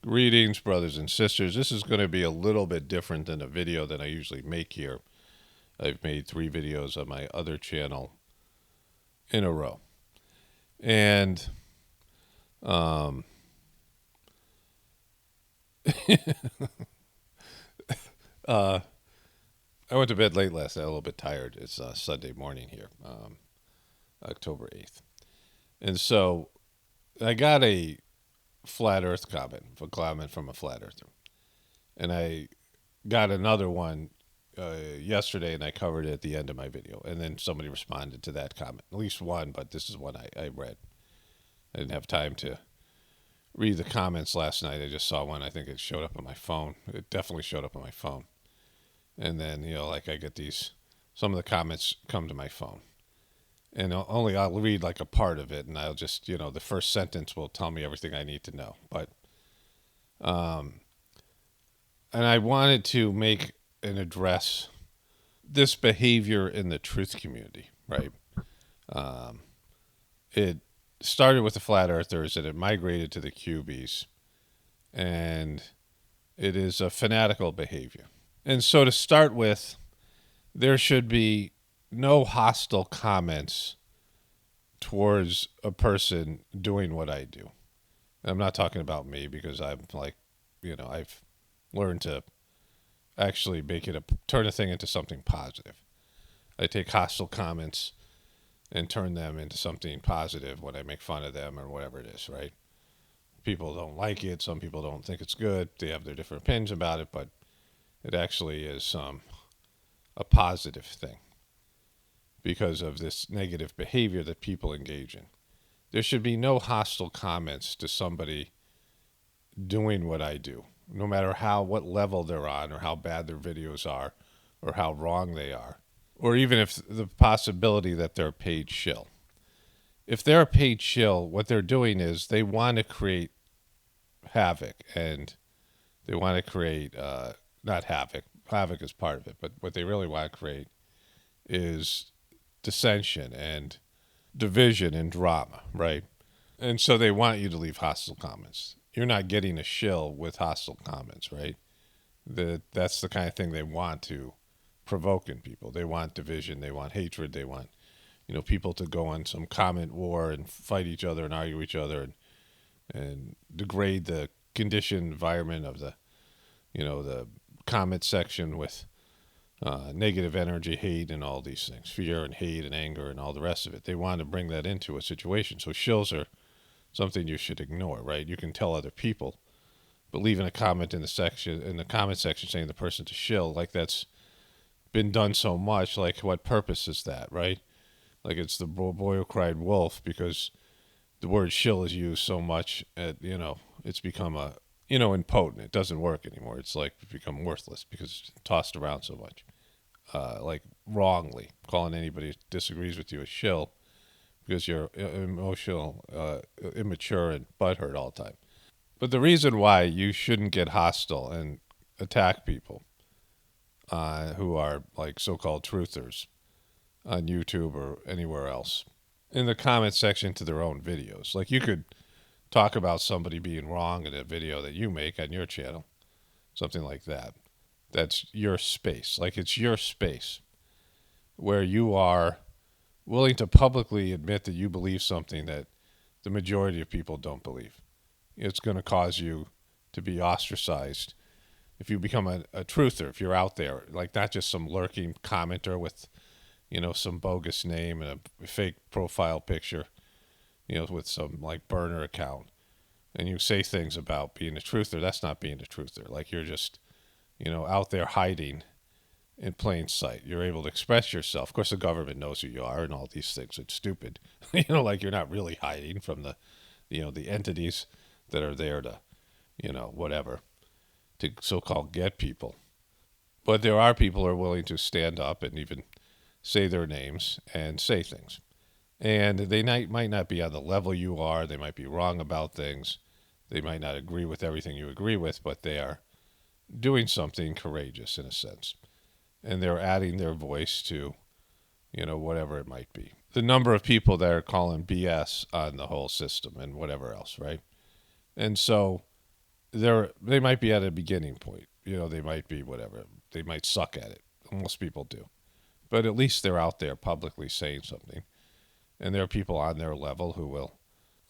Greetings, brothers and sisters. This is going to be a little bit different than a video that I usually make here. I've made 3 videos on my other channel in a row. And um, uh, I went to bed late last night, a little bit tired. It's Sunday morning here, October 8th. And so I got a flat earth comment from a flat earther. And I got another one yesterday, and I covered it at the end of my video. And then somebody responded to that comment, at least one, but this is one I read. I didn't have time to read the comments last night. I just saw one. I think it showed up on my phone. It definitely showed up on my phone. And then, like I get some of the comments come to my phone. And I'll read like a part of it, and I'll just, the first sentence will tell me everything I need to know. But, and I wanted to make and address this behavior in the truth community, right? It started with the flat earthers, and it migrated to the QBs, and it is a fanatical behavior. And so to start with, there should be no hostile comments towards a person doing what I do. I'm not talking about me, because I'm like, I've learned to actually turn a thing into something positive. I take hostile comments and turn them into something positive when I make fun of them or whatever it is, right? People don't like it. Some people don't think it's good. They have their different opinions about it, but it actually is a positive thing because of this negative behavior that people engage in. There should be no hostile comments to somebody doing what I do, no matter what level they're on, or how bad their videos are, or how wrong they are, or even if the possibility that they're a paid shill. If they're a paid shill, what they're doing is they want to create havoc, and they want to create, not havoc, havoc is part of it, but what they really want to create is dissension and division and drama, right? And so they want you to leave hostile comments. You're not getting a shill with hostile comments, right? That's the kind of thing they want to provoke in people. They want division. They want hatred. They want, people to go on some comment war and fight each other and argue each other and degrade the conditioned environment of the comment section with negative energy, hate, and all these things, fear and hate and anger and all the rest of it. They want to bring that into a situation. So shills are something you should ignore, right? You can tell other people, but leaving a comment in the comment section saying the person's a shill, like that's been done so much, like what purpose is that, right? Like it's the boy who cried wolf, because the word shill is used so much it's become impotent. It doesn't work anymore. It's like become worthless because it's tossed around so much. Like wrongly calling anybody who disagrees with you a shill because you're emotional, immature, and butthurt all the time. But the reason why you shouldn't get hostile and attack people who are like so-called truthers on YouTube or anywhere else in the comment section to their own videos. Like you could talk about somebody being wrong in a video that you make on your channel, something like that. That's your space. Like it's your space where you are willing to publicly admit that you believe something that the majority of people don't believe. It's going to cause you to be ostracized if you become a truther, if you're out there, like not just some lurking commenter with, some bogus name and a fake profile picture, with some like burner account, and you say things about being a truther. That's not being a truther. Like you're just, out there hiding in plain sight. You're able to express yourself. Of course, the government knows who you are and all these things. It's stupid. Like you're not really hiding from the entities that are there to, whatever, to so-called get people. But there are people who are willing to stand up and even say their names and say things. And they might not be on the level you are. They might be wrong about things. They might not agree with everything you agree with, but they are doing something courageous in a sense. And they're adding their voice to, whatever it might be. The number of people that are calling BS on the whole system and whatever else, right? And so they might be at a beginning point. They might be whatever. They might suck at it. Most people do. But at least they're out there publicly saying something. And there are people on their level who will,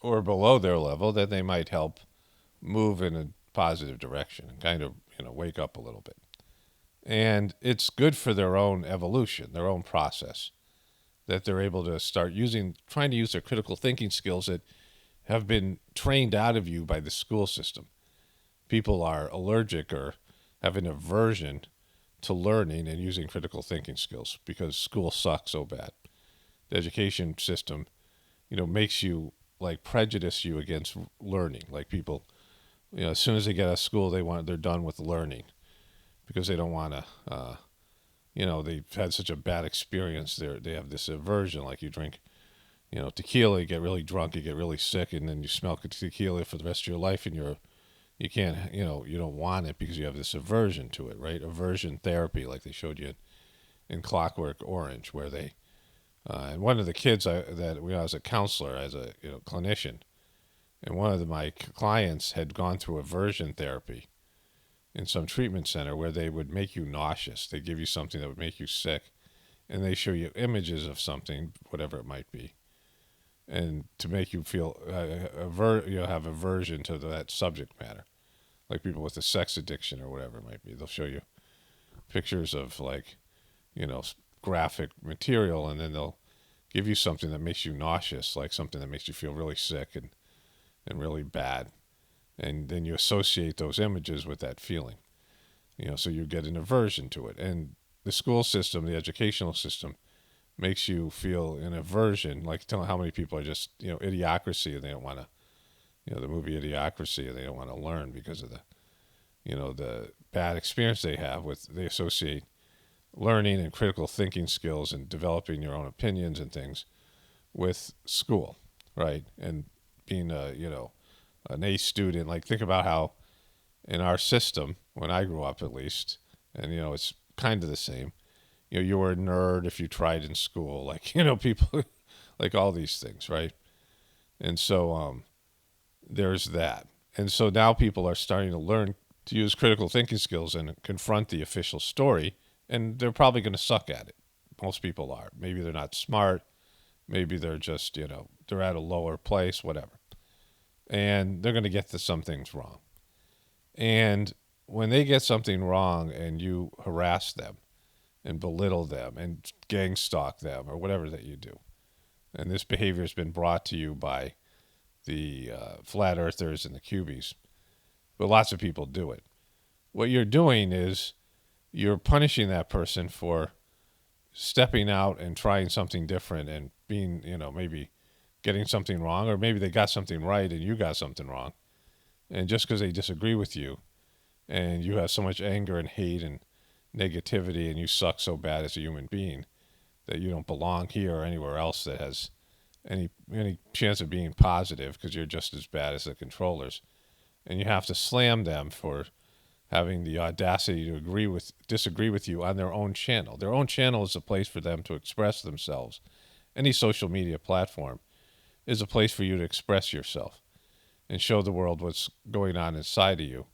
or below their level, that they might help move in a positive direction and kind of, wake up a little bit. And it's good for their own evolution, their own process, that they're able to start trying to use their critical thinking skills that have been trained out of you by the school system. People are allergic or have an aversion to learning and using critical thinking skills because school sucks so bad. The education system, makes you like prejudice you against learning. Like people, as soon as they get out of school, they're done with learning because they don't want to. They've had such a bad experience. They have this aversion. Like you drink, tequila, you get really drunk, you get really sick, and then you smell tequila for the rest of your life, and you can't, you don't want it because you have this aversion to it, right? Aversion therapy, like they showed you in Clockwork Orange, where they, and one of the kids that when I was a counselor, as a clinician, and one of my clients had gone through aversion therapy in some treatment center where they would make you nauseous. They give you something that would make you sick, and they show you images of something, whatever it might be, and to make you feel have aversion to that subject matter, like people with a sex addiction or whatever it might be. They'll show you pictures of like, graphic material, and then they'll give you something that makes you nauseous, like something that makes you feel really sick and really bad. And then you associate those images with that feeling, so you get an aversion to it. And the school system, the educational system, makes you feel an aversion. Like, tell how many people are just, idiocracy, and they don't want to, the movie Idiocracy, and they don't want to learn because of the bad experience they associate learning and critical thinking skills and developing your own opinions and things with school, right? And being an A student. Like, think about how in our system, when I grew up at least, and it's kind of the same, you were a nerd if you tried in school, like, people like all these things, right? And so there's that. And so now people are starting to learn to use critical thinking skills and confront the official story, and they're probably going to suck at it. Most people are. Maybe they're not smart. Maybe they're just, they're at a lower place, whatever. And they're going to get some things wrong. And when they get something wrong and you harass them and belittle them and gang stalk them or whatever that you do, and this behavior has been brought to you by the flat earthers and the cubies, but lots of people do it. What you're doing is you're punishing that person for stepping out and trying something different and being, maybe getting something wrong, or maybe they got something right and you got something wrong. And just because they disagree with you and you have so much anger and hate and negativity and you suck so bad as a human being that you don't belong here or anywhere else that has any chance of being positive, because you're just as bad as the controllers. And you have to slam them for having the audacity to disagree with you on their own channel. Their own channel is a place for them to express themselves. Any social media platform is a place for you to express yourself and show the world what's going on inside of you.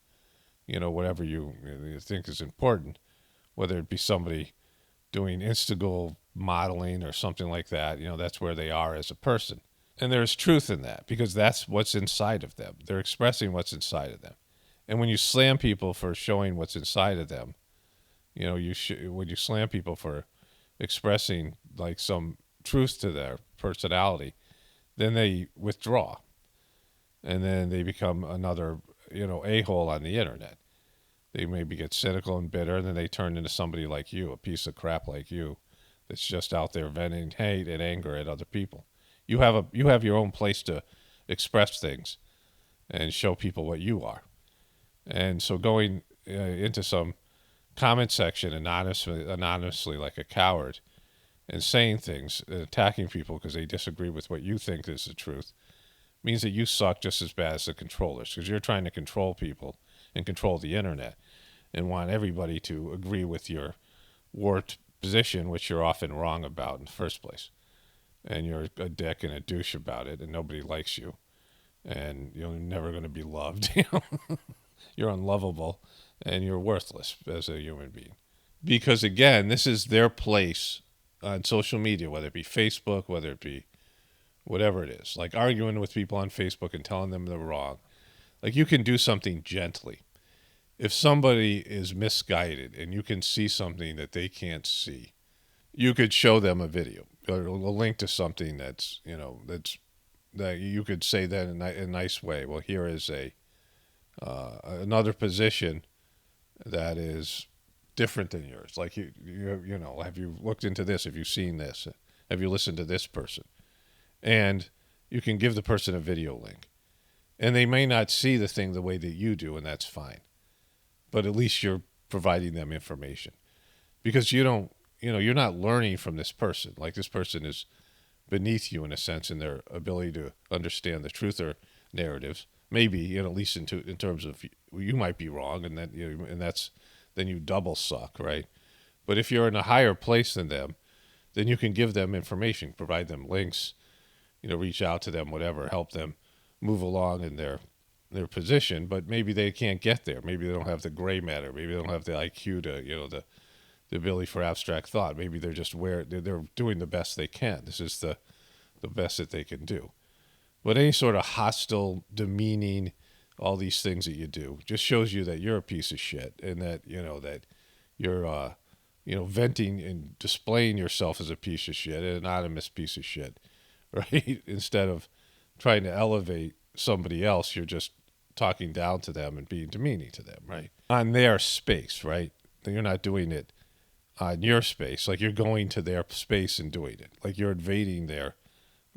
Whatever you think is important, whether it be somebody doing Instagram modeling or something like that, that's where they are as a person. And there's truth in that because that's what's inside of them. They're expressing what's inside of them. And when you slam people for showing what's inside of them, when you slam people for expressing like some truth to their personality, then they withdraw. And then they become another, a-hole on the internet. They maybe get cynical and bitter, and then they turn into somebody like you, a piece of crap like you, that's just out there venting hate and anger at other people. You have your own place to express things and show people what you are. And so going into some comment section anonymously like a coward and saying things and attacking people because they disagree with what you think is the truth means that you suck just as bad as the controllers, because you're trying to control people and control the internet and want everybody to agree with your warped position, which you're often wrong about in the first place. And you're a dick and a douche about it, and nobody likes you, and you're never going to be loved. you're unlovable and you're worthless as a human being. Because again, this is their place on social media, whether it be Facebook, whether it be whatever it is, like arguing with people on Facebook and telling them they're wrong. Like, you can do something gently. If somebody is misguided and you can see something that they can't see, you could show them a video or a link to something that's, that you could say that in a nice way. Well, here is another position that is different than yours. Like, have you looked into this? Have you seen this? Have you listened to this person? And you can give the person a video link. And they may not see the thing the way that you do, and that's fine. But at least you're providing them information. Because you're not learning from this person. Like, this person is beneath you in a sense in their ability to understand the truth or narratives. Maybe, at least in terms of you might be wrong, and then you double suck, right? But if you're in a higher place than them, then you can give them information, provide them links, reach out to them, whatever, help them move along in their position. But maybe they can't get there. Maybe they don't have the gray matter. Maybe they don't have the IQ to, the ability for abstract thought. Maybe they're just they're doing the best they can. This is the best that they can do. But any sort of hostile, demeaning, all these things that you do just shows you that you're a piece of shit, and that that you're venting and displaying yourself as a piece of shit, an anonymous piece of shit, right? Instead of trying to elevate somebody else, you're just talking down to them and being demeaning to them, right? On their space, right? You're not doing it on your space. Like, you're going to their space and doing it. Like, you're invading their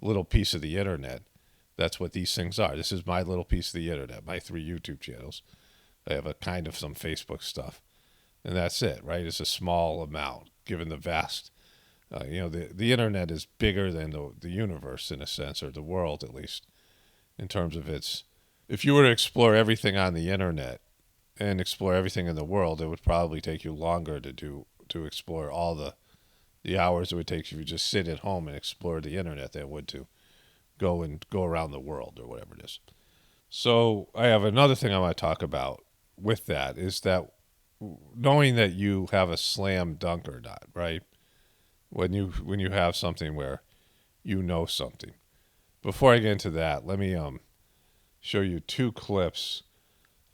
little piece of the internet. That's what these things are. This is my little piece of the internet, my 3 YouTube channels. I have a kind of some Facebook stuff. And that's it, right? It's a small amount, given the vast, the internet is bigger than the universe in a sense, or the world at least, in terms of if you were to explore everything on the internet and explore everything in the world, it would probably take you longer to explore all the hours it would take you to just sit at home and explore the internet than it would to go around the world, or whatever it is. So I have another thing I want to talk about with that, is that knowing that you have a slam dunk or not, right? When you have something where you know something. Before I get into that, let me show you 2 clips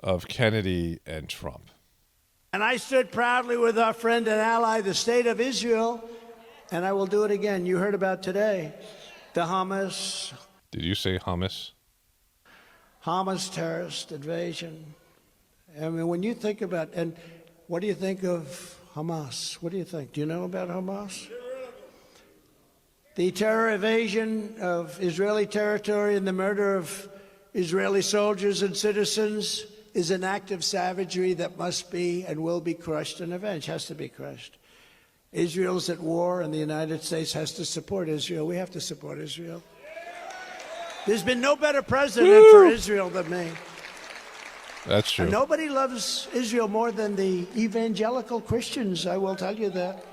of Kennedy and Trump. And I stood proudly with our friend and ally, the state of Israel, and I will do it again. You heard about today, the Hamas. Did you say hummus? Hamas terrorist invasion. I mean, when you think about, and what do you think of Hamas? What do you think? Do you know about Hamas? The terror invasion of Israeli territory and the murder of Israeli soldiers and citizens is an act of savagery that must be and will be crushed and avenged, has to be crushed. Israel's at war, and the United States has to support Israel. We have to support Israel. There's been no better president for Israel than me. That's true. And nobody loves Israel more than the evangelical Christians, I will tell you that.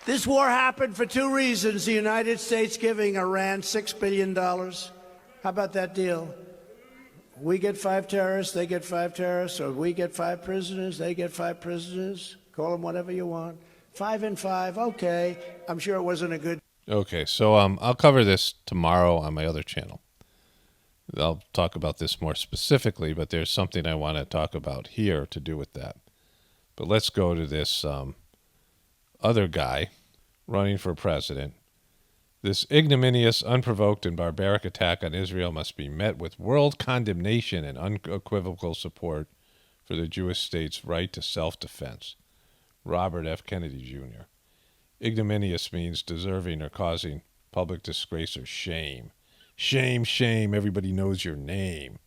This war happened for 2 reasons. The United States giving Iran $6 billion. How about that deal? We get 5 terrorists, they get 5 terrorists, or we get 5 prisoners, they get 5 prisoners. Call them whatever you want. 5 and 5, okay. I'm sure it wasn't a good... Okay, so I'll cover this tomorrow on my other channel. I'll talk about this more specifically, but there's something I want to talk about here to do with that. But let's go to this other guy running for president. This ignominious, unprovoked, and barbaric attack on Israel must be met with world condemnation and unequivocal support for the Jewish state's right to self-defense. Robert F. Kennedy, Jr. Ignominious means deserving or causing public disgrace or shame. Shame, shame, everybody knows your name.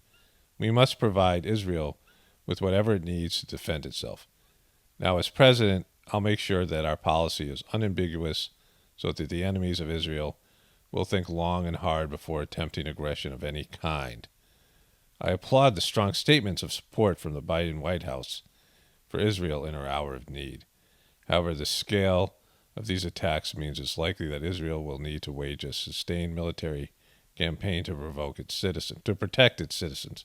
We must provide Israel with whatever it needs to defend itself. Now, as president, I'll make sure that our policy is unambiguous so that the enemies of Israel will think long and hard before attempting aggression of any kind. I applaud the strong statements of support from the Biden White House for Israel in her hour of need. However, the scale of these attacks means it's likely that Israel will need to wage a sustained military campaign to protect its citizens.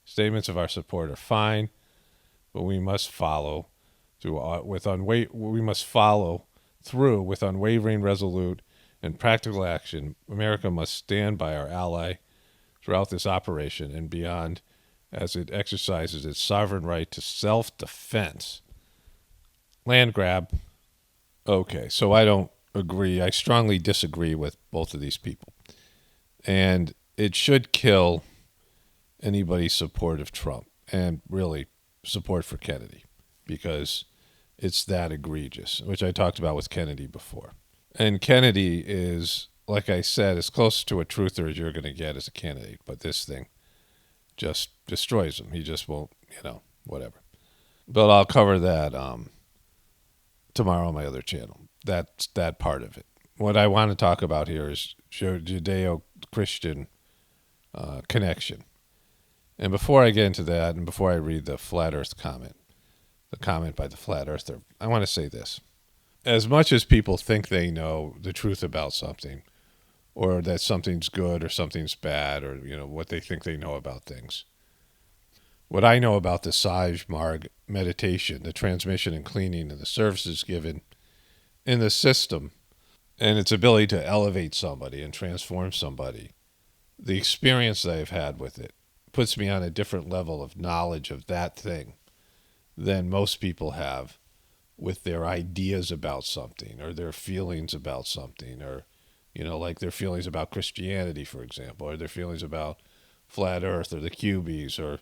Statements of our support are fine, but we must follow we must follow through with unwavering, resolute, and practical action. America must stand by our ally throughout this operation and beyond as it exercises its sovereign right to self-defense. Land grab. Okay, so I don't agree. I strongly disagree with both of these people. And it should kill anybody's support of Trump and really support for Kennedy because it's that egregious, which I talked about with Kennedy before. And Kennedy is, like I said, as close to a truther as you're going to get as a candidate. But this thing just destroys him. He just won't, whatever. But I'll cover that tomorrow on my other channel. That's that part of it. What I want to talk about here is Judeo-Christian connection. And before I get into that, and before I read the Flat Earth comment, the comment by the Flat Earther, I want to say this. As much as people think they know the truth about something, or that something's good or something's bad, or what they think they know about things, what I know about the Saj Marg meditation, the transmission and cleaning, and the services given in the system, and its ability to elevate somebody and transform somebody, the experience that I've had with it puts me on a different level of knowledge of that thing than most people have with their ideas about something or their feelings about something, or like their feelings about Christianity, for example, or their feelings about flat earth or the QBs, or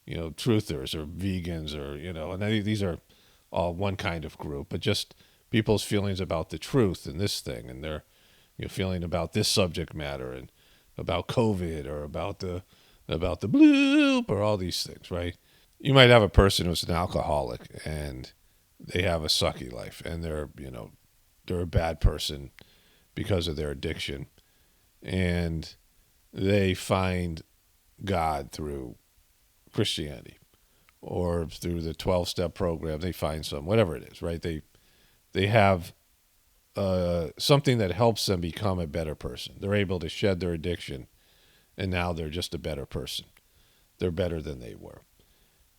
truthers or vegans, or and these are all one kind of group, but just people's feelings about the truth in this thing, and their feeling about this subject matter, and about COVID, or about the bloop, or all these things, right? You might have a person who's an alcoholic and they have a sucky life, and they're a bad person because of their addiction, and they find God through Christianity or through the 12-step program. They find whatever it is, right? They have something that helps them become a better person. They're able to shed their addiction, and now they're just a better person. They're better than they were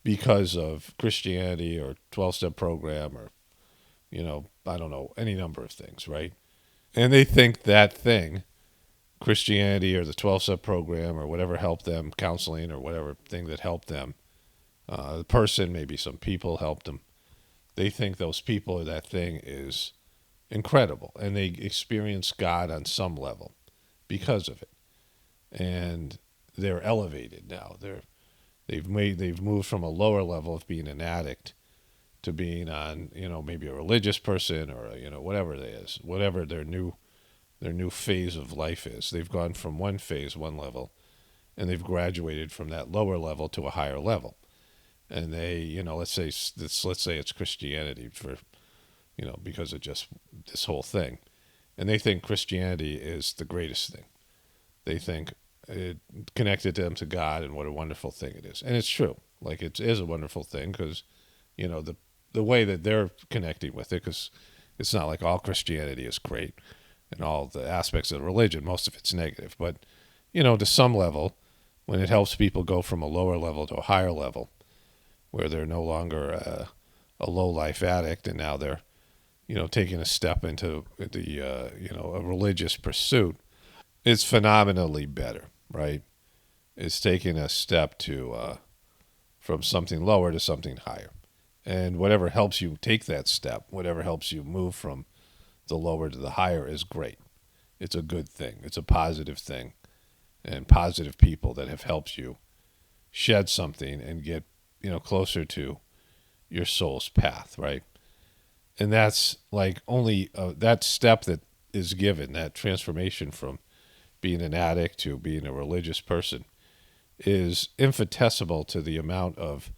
because of Christianity or 12-step program, or I don't know, any number of things, right? And they think that thing, Christianity or the 12-step program or whatever helped them, counseling or whatever thing that helped them, the person, maybe some people helped them. They think those people or that thing is incredible, and they experience God on some level because of it. And they're elevated now. They've moved from a lower level of being an addict to being on, maybe a religious person, or whatever it is, whatever their new phase of life is. They've gone from one phase, one level, and they've graduated from that lower level to a higher level. And they, let's say it's Christianity for, because of just this whole thing. And they think Christianity is the greatest thing. They think it connected them to God, and what a wonderful thing it is. And it's true. Like, it is a wonderful thing because, the way that they're connecting with it, because it's not like all Christianity is great and all the aspects of religion. Most of it's negative. But, to some level, when it helps people go from a lower level to a higher level, where they're no longer a low-life addict, and now they're, taking a step into the, a religious pursuit, it's phenomenally better, right? It's taking a step to from something lower to something higher. And whatever helps you take that step, whatever helps you move from the lower to the higher is great. It's a good thing. It's a positive thing. And positive people that have helped you shed something and get, closer to your soul's path, right? And that's like only that step that is given, that transformation from being an addict to being a religious person, is infinitesimal to the amount of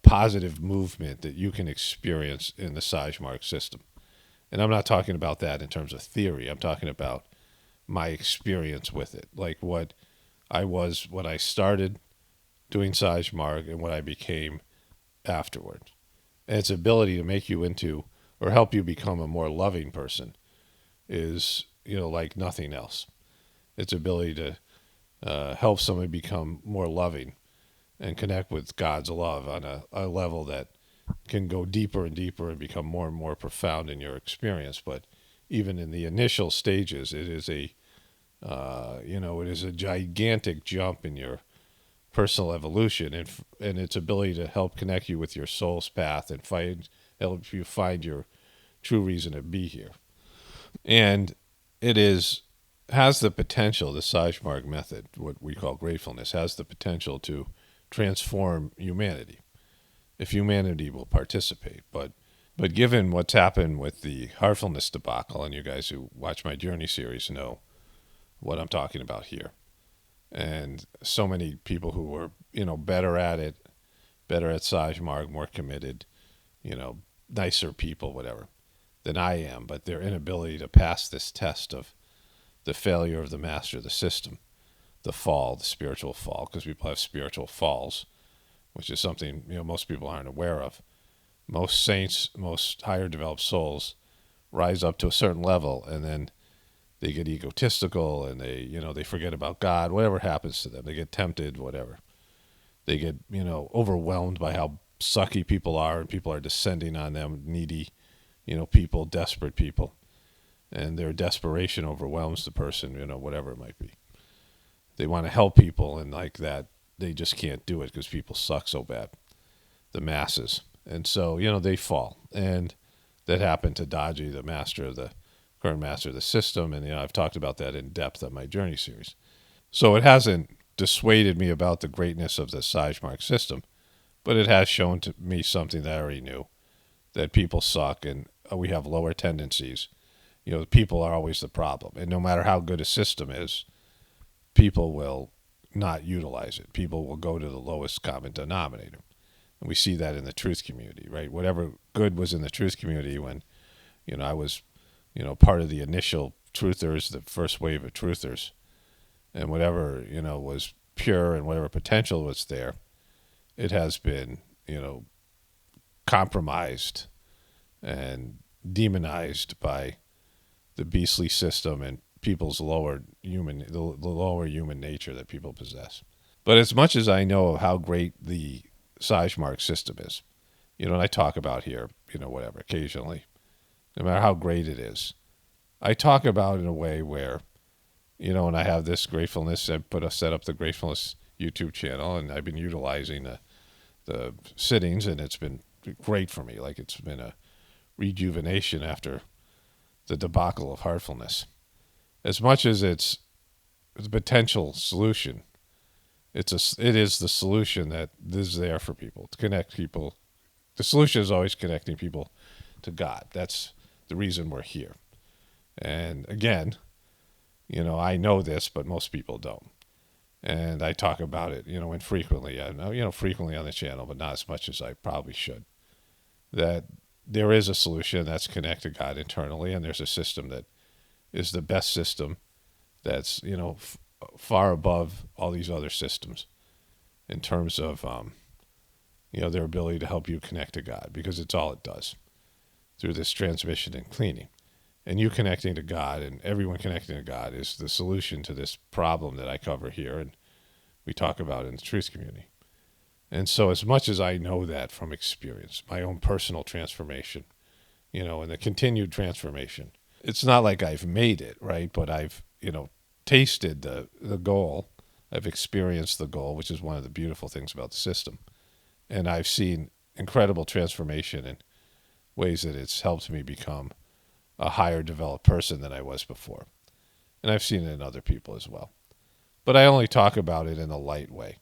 positive movement that you can experience in the Saj-Marg system. And I'm not talking about that in terms of theory. I'm talking about my experience with it, like what I was when I started doing Saj-Marg and what I became afterwards. And its ability to make you into, or help you become a more loving person is, like nothing else. Its ability to help somebody become more loving and connect with God's love on a level that can go deeper and deeper and become more and more profound in your experience. But even in the initial stages, it is it is a gigantic jump in your personal evolution and its ability to help connect you with your soul's path and help you find your true reason to be here. And it has the potential, the Sajmark method, what we call gratefulness, has the potential to transform humanity if humanity will participate. But given what's happened with the heartfulness debacle, and you guys who watch my journey series know what I'm talking about here, and so many people who were better at it, better at Sajmark, more committed, nicer people, whatever, than I am, but their inability to pass this test of the failure of the master of the system, the fall, the spiritual fall, because people have spiritual falls, which is something most people aren't aware of. Most saints, most higher developed souls rise up to a certain level, and then they get egotistical, and they forget about God. Whatever happens to them, they get tempted, whatever. They get overwhelmed by how sucky people are, and people are descending on them, needy, people, desperate people, and their desperation overwhelms the person, whatever it might be. They want to help people, and like that, they just can't do it because people suck so bad, the masses. And so, they fall. And that happened to Daji, the current master of the system. And, I've talked about that in depth on my journey series. So it hasn't dissuaded me about the greatness of the Sajmark system, but it has shown to me something that I already knew, that people suck and we have lower tendencies. People are always the problem. And no matter how good a system is, people will not utilize it. People will go to the lowest common denominator. And we see that in the truth community, right? Whatever good was in the truth community when, I was, part of the initial truthers, the first wave of truthers, and whatever, was pure and whatever potential was there, it has been, compromised and demonized by the beastly system and people's the lower human nature that people possess. But as much as I know how great the Sajmark system is, and I talk about here, whatever, occasionally, no matter how great it is, I talk about it in a way where, and I have this gratefulness, set up the Gratefulness YouTube channel, and I've been utilizing the sittings, and it's been great for me. Like, it's been a rejuvenation after the debacle of heartfulness. As much as it's the potential solution, it is the solution that is there for people, to connect people. The solution is always connecting people to God. That's the reason we're here. And again, I know this, but most people don't. And I talk about it, infrequently. I know, frequently on the channel, but not as much as I probably should. That there is a solution that's connect to God internally, and there's a system that is the best system that's, far above all these other systems in terms of, their ability to help you connect to God, because it's all it does through this transmission and cleaning. And you connecting to God and everyone connecting to God is the solution to this problem that I cover here and we talk about in the truth community. And so as much as I know that from experience, my own personal transformation, and the continued transformation, it's not like I've made it, right? But I've, tasted the goal. I've experienced the goal, which is one of the beautiful things about the system. And I've seen incredible transformation in ways that it's helped me become a higher developed person than I was before. And I've seen it in other people as well. But I only talk about it in a light way.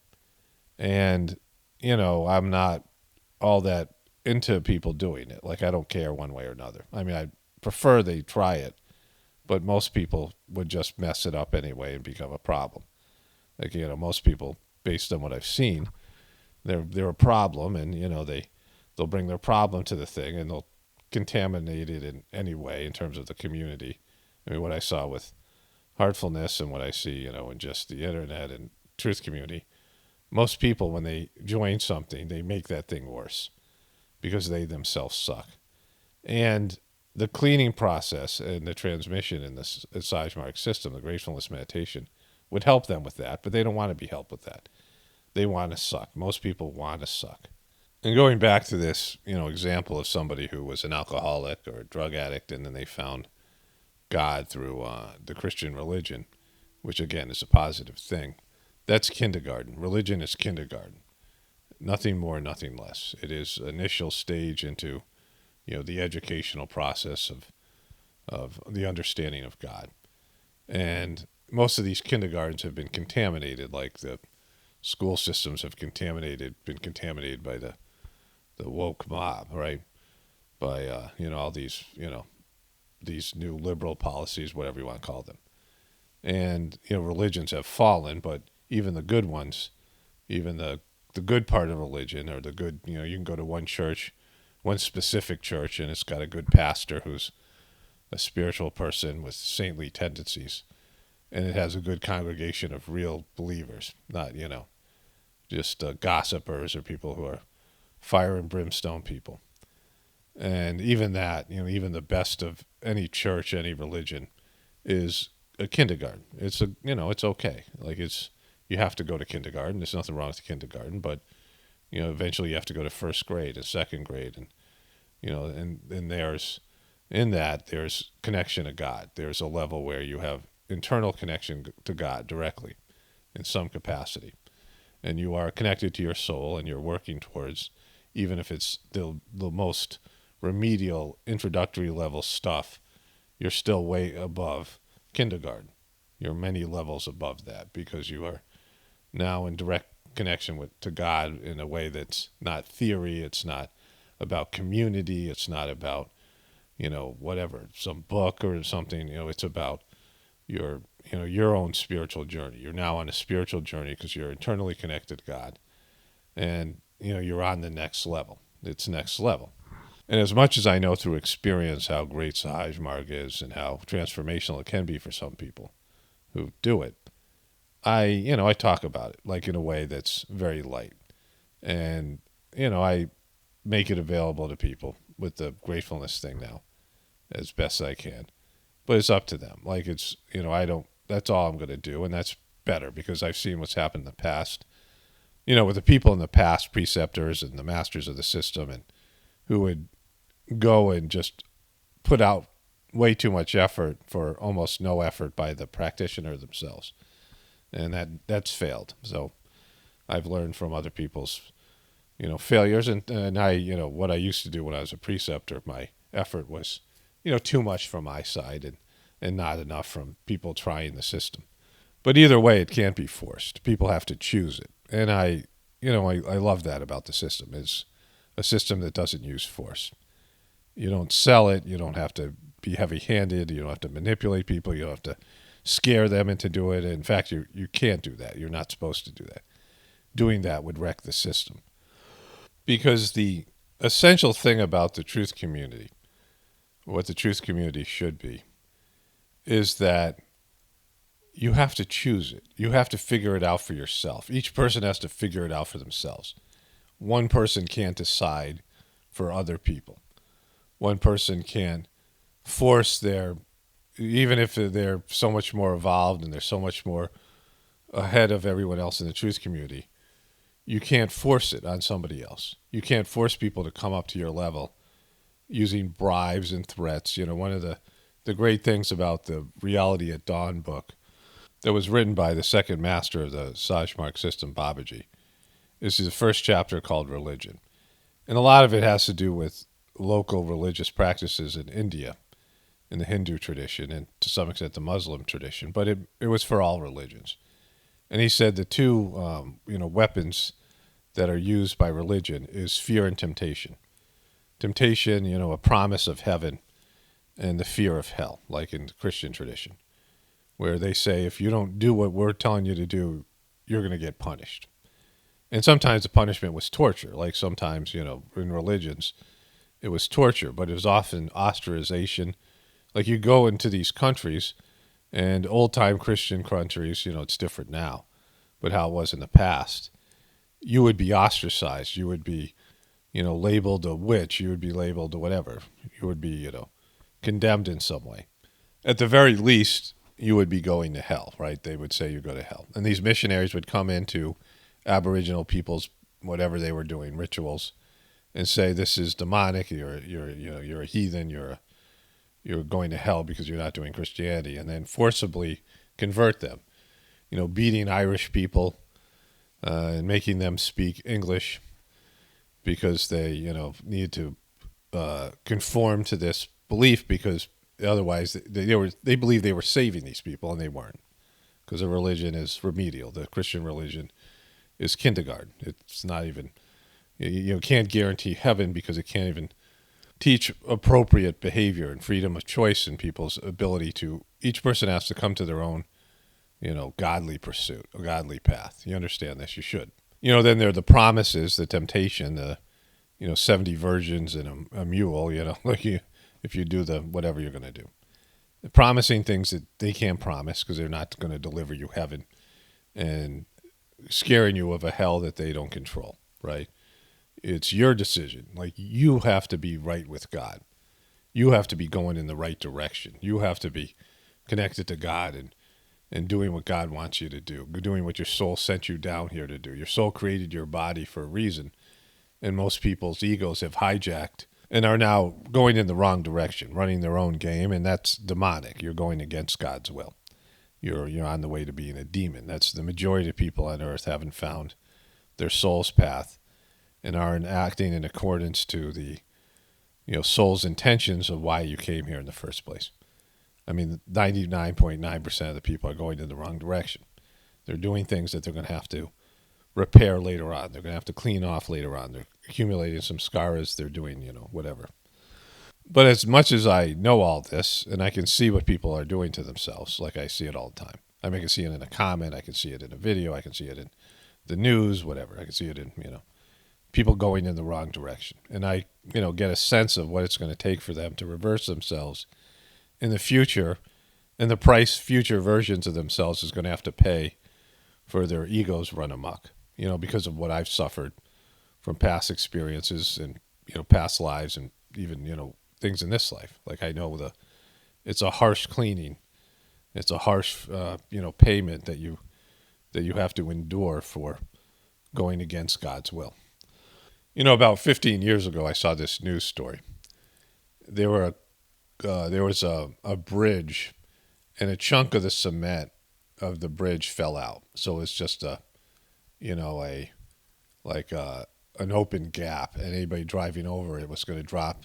And, I'm not all that into people doing it. Like, I don't care one way or another. I mean, I prefer they try it, but most people would just mess it up anyway and become a problem. Like, most people, based on what I've seen, they're a problem, and, they'll bring their problem to the thing, and they'll contaminate it in any way in terms of the community. I mean, what I saw with heartfulness and what I see, in just the internet and truth community, most people, when they join something, they make that thing worse because they themselves suck. And the cleaning process and the transmission in the Sajmark system, the gratefulness meditation, would help them with that, but they don't want to be helped with that. They want to suck. Most people want to suck. And going back to this, example of somebody who was an alcoholic or a drug addict, and then they found God through the Christian religion, which again is a positive thing. That's kindergarten. Religion is kindergarten. Nothing more, nothing less. It is initial stage into, the educational process of the understanding of God. And most of these kindergartens have been contaminated, like the school systems have been contaminated by the woke mob, right? By all these these new liberal policies, whatever you want to call them. And religions have fallen, but even the good ones, even the good part of religion, or the good, you can go to one church, one specific church, and it's got a good pastor who's a spiritual person with saintly tendencies, and it has a good congregation of real believers, not just gossipers or people who are fire and brimstone people. And even that, even the best of any church, any religion, is a kindergarten. It's okay. Like you have to go to kindergarten. There's nothing wrong with kindergarten, but eventually you have to go to first grade and second grade, and and there's connection to God. There's a level where you have internal connection to God directly, in some capacity, and you are connected to your soul, and you're working towards, even if it's the most remedial introductory level stuff, you're still way above kindergarten. You're many levels above that, because you are now in direct connection to God in a way that's not theory. It's not about community. It's not about whatever, some book or something. It's about your own spiritual journey. You're now on a spiritual journey because you're internally connected to God, and you're on the next level. It's next level. And as much as I know through experience how great Sahaj Marg is and how transformational it can be for some people who do it, I talk about it like in a way that's very light. And, I make it available to people with the gratefulness thing now as best I can. But it's up to them. Like that's all I'm going to do. And that's better, because I've seen what's happened in the past, with the people in the past, preceptors and the masters of the system, and who would go and just put out way too much effort for almost no effort by the practitioner themselves. And that's failed. So I've learned from other people's, failures. And I, what I used to do when I was a preceptor, my effort was, too much from my side, and not enough from people trying the system. But either way, it can't be forced. People have to choose it. And I love that about the system. It's a system that doesn't use force. You don't sell it. You don't have to be heavy-handed. You don't have to manipulate people. You don't have to scare them into doing it. In fact, you can't do that. You're not supposed to do that. Doing that would wreck the system. Because the essential thing about the truth community, what the truth community should be, is that you have to choose it. You have to figure it out for yourself. Each person has to figure it out for themselves. One person can't decide for other people. One person can't force even if they're so much more evolved and they're so much more ahead of everyone else in the truth community, you can't force it on somebody else. You can't force people to come up to your level using bribes and threats. One of the great things about the Reality at Dawn book that was written by the second master of the Sahaj Marg system, Babaji, is the first chapter called Religion. And a lot of it has to do with local religious practices in India, in the Hindu tradition, and to some extent the Muslim tradition, but it was for all religions. And he said the two weapons that are used by religion is fear and temptation. Temptation, a promise of heaven, and the fear of hell, like in the Christian tradition, where they say if you don't do what we're telling you to do, you're going to get punished. And sometimes the punishment was torture, like sometimes, in religions, it was torture, but it was often ostracization. Like you go into these countries, and old-time Christian countries, it's different now, but how it was in the past, you would be ostracized. You would be, labeled a witch. You would be labeled a whatever. You would be, condemned in some way. At the very least, you would be going to hell, right? They would say you go to hell. And these missionaries would come into Aboriginal peoples, whatever they were doing, rituals, and say this is demonic. You're a heathen. You're going to hell because you're not doing Christianity, and then forcibly convert them. Beating Irish people and making them speak English because they need to conform to this belief because otherwise they believed they were saving these people and they weren't, because the religion is remedial. The Christian religion is kindergarten. It's not even, you can't guarantee heaven because it can't even teach appropriate behavior and freedom of choice in people's ability to, each person has to come to their own, godly pursuit, a godly path. You understand this? You should. Then there are the promises, the temptation, the, 70 virgins and a mule, like if you do the whatever you're going to do. Promising things that they can't promise because they're not going to deliver you heaven, and scaring you of a hell that they don't control, right? It's your decision. Like, you have to be right with God. You have to be going in the right direction. You have to be connected to God and doing what God wants you to do, doing what your soul sent you down here to do. Your soul created your body for a reason, and most people's egos have hijacked and are now going in the wrong direction, running their own game, and that's demonic. You're going against God's will. You're on the way to being a demon. That's the majority of people on earth haven't found their soul's path and aren't acting in accordance to the soul's intentions of why you came here in the first place. I mean, 99.9% of the people are going in the wrong direction. They're doing things that they're going to have to repair later on. They're going to have to clean off later on. They're accumulating some scars. They're doing, whatever. But as much as I know all this, and I can see what people are doing to themselves, like I see it all the time. I can see it in a comment. I can see it in a video. I can see it in the news, whatever. I can see it in, people going in the wrong direction. And I, get a sense of what it's going to take for them to reverse themselves in the future, and the price future versions of themselves is going to have to pay for their egos run amok, because of what I've suffered from past experiences and, past lives and even, things in this life. Like, I know it's a harsh cleaning. It's a harsh, payment that you have to endure for going against God's will. About 15 years ago, I saw this news story. There was a bridge, and a chunk of the cement of the bridge fell out. So it's just an open gap, and anybody driving over it was going to drop,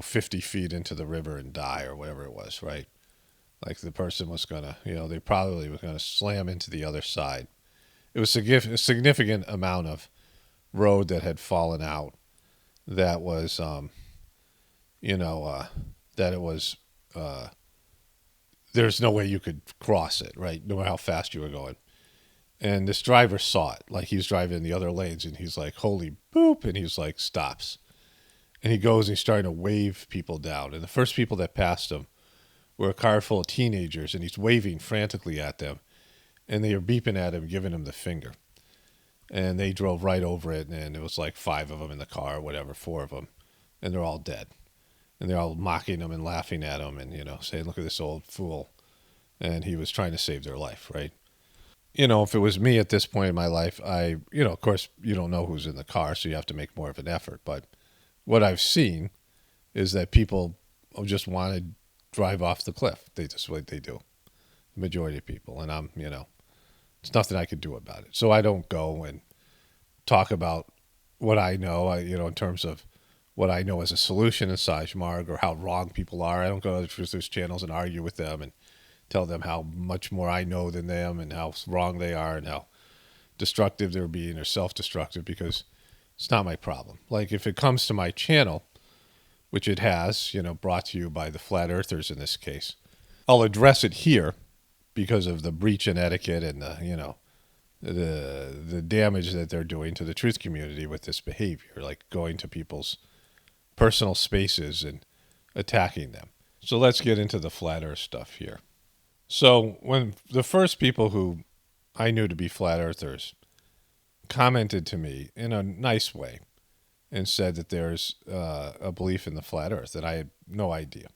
50 feet into the river and die or whatever it was, right? Like, the person was going to, they probably was going to slam into the other side. It was a significant amount of road that had fallen out that was, that it was, there's no way you could cross it, right? No matter how fast you were going. And this driver saw it. Like, he was driving in the other lanes, and he's like, holy boop. And he's like, stops. And he goes and he's starting to wave people down. And the first people that passed him were a car full of teenagers, and he's waving frantically at them. And they are beeping at him, giving him the finger. And they drove right over it, and it was like 5 of them in the car, whatever, 4 of them. And they're all dead. And they're all mocking him and laughing at him and, saying, look at this old fool. And he was trying to save their life, right? If it was me at this point in my life, of course, you don't know who's in the car, so you have to make more of an effort. But what I've seen is that people just want to drive off the cliff. They just what they do, the majority of people. And I'm, it's nothing I could do about it. So I don't go and talk about what I know, in terms of what I know as a solution in Sajmarg or how wrong people are. I don't go to the truthers channels and argue with them and tell them how much more I know than them and how wrong they are and how destructive they're being or self-destructive, because it's not my problem. Like, if it comes to my channel, which it has, brought to you by the flat earthers in this case, I'll address it here because of the breach in etiquette and the damage that they're doing to the truth community with this behavior, like going to people's personal spaces and attacking them. So let's get into the flat earth stuff here. So when the first people who I knew to be flat earthers commented to me in a nice way and said that there's a belief in the flat earth, and I had no idea.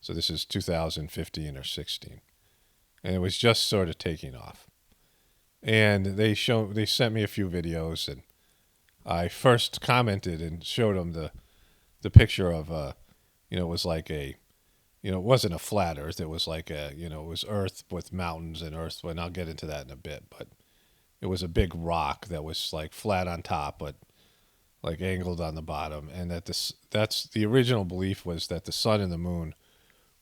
So this is 2015 or 16. And it was just sort of taking off. and they sent me a few videos, and I first commented and showed them the picture of it was like a, it wasn't a flat Earth. It was like it was Earth with mountains and Earth. And I'll get into that in a bit, but it was a big rock that was like flat on top, but like angled on the bottom, and that's the original belief was that the sun and the moon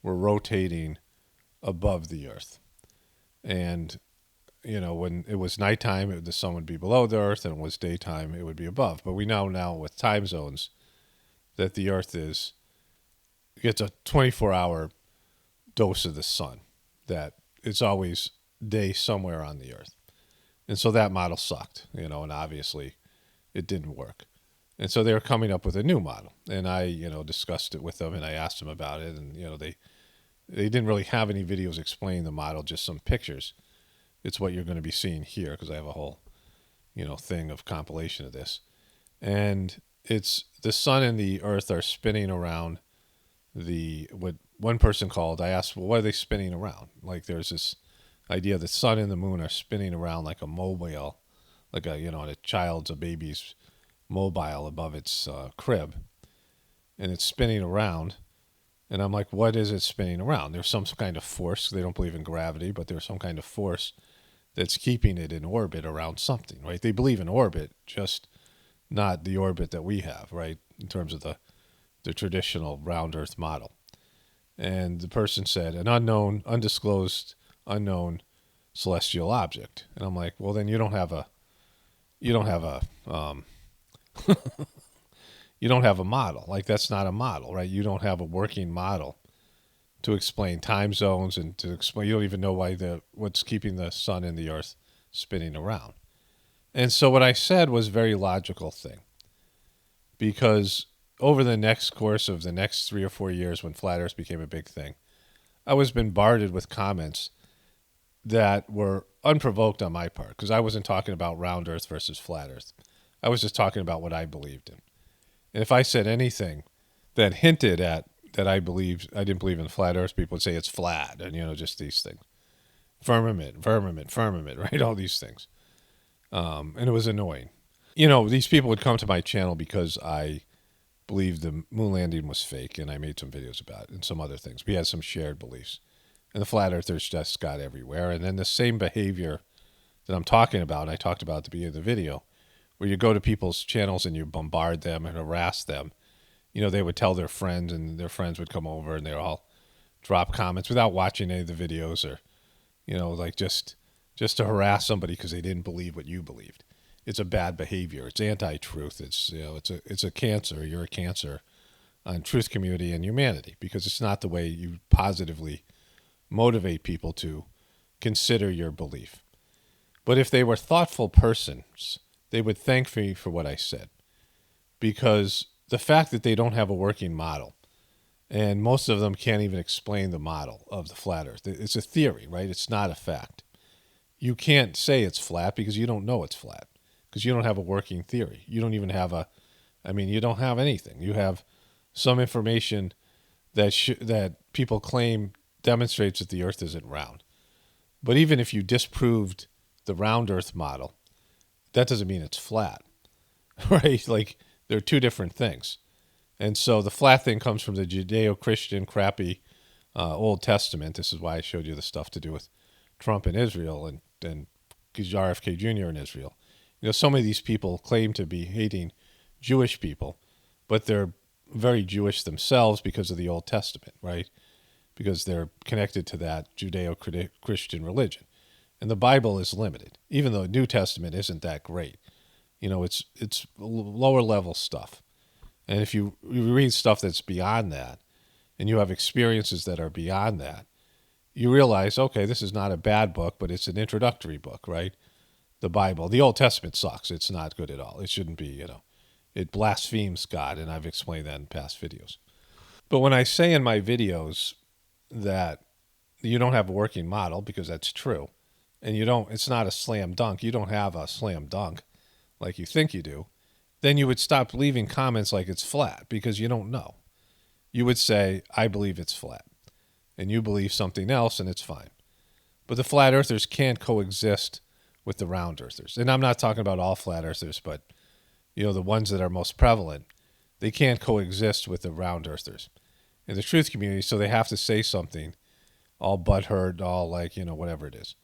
were rotating above the Earth, and when it was nighttime, the sun would be below the Earth, and it was daytime, it would be above. But we know now with time zones that the Earth gets a 24-hour dose of the sun, that it's always day somewhere on the Earth. And so that model sucked, and obviously it didn't work. And so they were coming up with a new model. And I, discussed it with them, and I asked them about it. And, they didn't really have any videos explaining the model, just some pictures. It's what you're going to be seeing here, because I have a whole, thing of compilation of this. And it's the sun and the Earth are spinning around what one person called, I asked, well, what are they spinning around? Like there's this idea the sun and the moon are spinning around like a mobile, like a baby's mobile above its crib, and it's spinning around. And I'm like, what is it spinning around? There's some kind of force. They don't believe in gravity, but there's some kind of force that's keeping it in orbit around something, right? They believe in orbit, just not the orbit that we have, right? In terms of the traditional round Earth model. And the person said, an undisclosed, unknown celestial object. And I'm like, well, then you don't have a you don't have a model. Like that's not a model, right? You don't have a working model to explain time zones and to explain. You don't even know what's keeping the sun and the Earth spinning around. And so what I said was a very logical thing, because over the next course of the next 3 or 4 years, when flat Earth became a big thing, I was bombarded with comments that were unprovoked on my part, because I wasn't talking about round Earth versus flat Earth. I was just talking about what I believed in. And if I said anything that hinted at that I didn't believe in flat Earth, people would say it's flat, and just these things. Firmament, right? All these things. And it was annoying. These people would come to my channel because I believed the moon landing was fake, and I made some videos about it and some other things. We had some shared beliefs. And the flat earthers just got everywhere. And then the same behavior that I'm talking about, and I talked about at the beginning of the video, where you go to people's channels and you bombard them and harass them. They would tell their friends, and their friends would come over, and they'd all drop comments without watching any of the videos, or, like just to harass somebody because they didn't believe what you believed. It's a bad behavior. It's anti-truth. It's a cancer. You're a cancer on truth, community, and humanity, because it's not the way you positively motivate people to consider your belief. But if they were thoughtful persons, they would thank me for what I said, because the fact that they don't have a working model, and most of them can't even explain the model of the flat Earth. It's a theory, right? It's not a fact. You can't say it's flat because you don't know it's flat, because you don't have a working theory. You don't even have you don't have anything. You have some information that people claim demonstrates that the Earth isn't round. But even if you disproved the round Earth model, that doesn't mean it's flat, right? Like, they're two different things. And so the flat thing comes from the Judeo-Christian crappy Old Testament. This is why I showed you the stuff to do with Trump and Israel and RFK Jr. in Israel. So many of these people claim to be hating Jewish people, but they're very Jewish themselves because of the Old Testament, right? Because they're connected to that Judeo-Christian religion. And the Bible is limited, even though the New Testament isn't that great. It's lower level stuff. And if you read stuff that's beyond that, and you have experiences that are beyond that, you realize, okay, this is not a bad book, but it's an introductory book, right? The Bible. The Old Testament sucks. It's not good at all. It shouldn't be, It blasphemes God, and I've explained that in past videos. But when I say in my videos that you don't have a working model, because that's true, and it's not a slam dunk, you don't have a slam dunk like you think you do, then you would stop leaving comments like it's flat, because you don't know. You would say, I believe it's flat, and you believe something else, and it's fine. But the flat earthers can't coexist with the round earthers. And I'm not talking about all flat earthers, but the ones that are most prevalent, they can't coexist with the round earthers in the truth community. So they have to say something all butthurt, all like, whatever it is.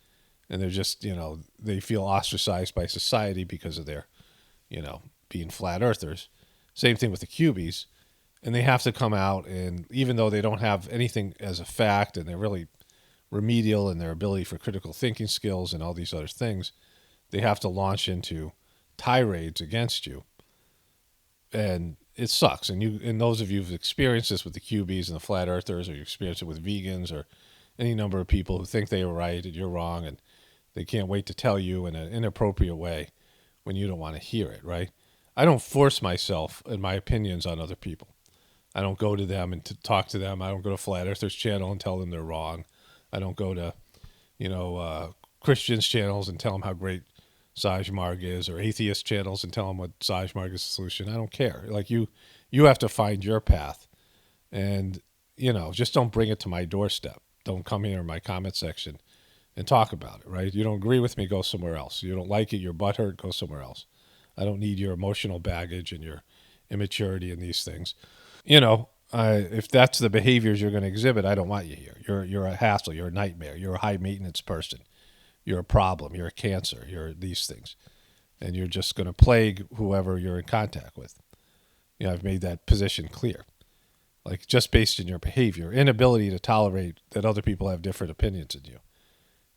And they're just, they feel ostracized by society because of their, being flat earthers. Same thing with the cubies. And they have to come out, and even though they don't have anything as a fact, and they're really remedial in their ability for critical thinking skills and all these other things, they have to launch into tirades against you. And it sucks. And those of you who've experienced this with the cubies and the flat earthers, or you experience it with vegans or any number of people who think they are right and you're wrong, and they can't wait to tell you in an inappropriate way when you don't want to hear it, right? I don't force myself and my opinions on other people. I don't go to them and to talk to them. I don't go to Flat Earthers channel and tell them they're wrong. I don't go to, Christians channels and tell them how great Saj Marg is, or atheist channels and tell them what Saj Marg is the solution. I don't care. Like you have to find your path, and just don't bring it to my doorstep. Don't come here in my comment section and talk about it. Right? You don't agree with me, go somewhere else. You don't like it, you're butthurt, go somewhere else. I don't need your emotional baggage and your immaturity in these things. If that's the behaviors you're going to exhibit, I don't want you here. You're a hassle. You're a nightmare. You're a high maintenance person. You're a problem. You're a cancer. You're these things. And you're just going to plague whoever you're in contact with. I've made that position clear. Like, just based on your behavior, inability to tolerate that other people have different opinions than you.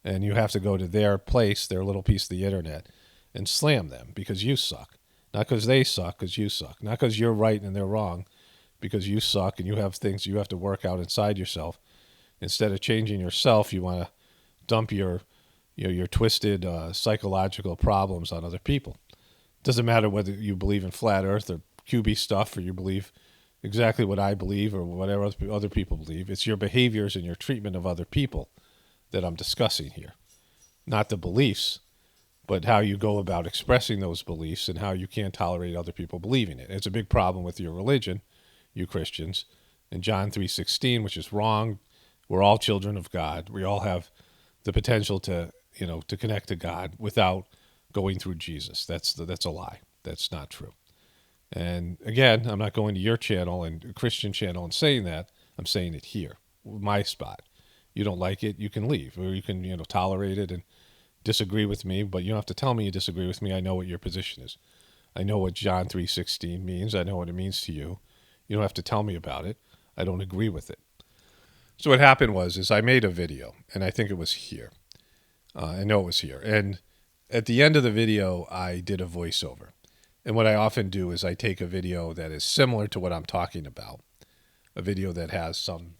And you have to go to their place, their little piece of the internet, and slam them because you suck. Not because they suck, because you suck. Not because you're right and they're wrong, because you suck and you have things you have to work out inside yourself. Instead of changing yourself, you want to dump your twisted psychological problems on other people. It doesn't matter whether you believe in flat earth or QB stuff, or you believe exactly what I believe or whatever other people believe. It's your behaviors and your treatment of other people that I'm discussing here. Not the beliefs, but how you go about expressing those beliefs and how you can't tolerate other people believing it. It's a big problem with your religion, you Christians, in John 3:16, which is wrong. We're all children of God. We all have the potential to connect to God without going through Jesus. That's a lie. That's not true. And again, I'm not going to your channel and Christian channel and saying that. I'm saying it here, my spot. You don't like it, you can leave, or you can tolerate it and disagree with me, but you don't have to tell me you disagree with me. I know what your position is. I know what John 3:16 means. I know what it means to you. You don't have to tell me about it. I don't agree with it. So what happened is I made a video, and I think it was here. I know it was here. And at the end of the video, I did a voiceover. And what I often do is I take a video that is similar to what I'm talking about, a video that has some,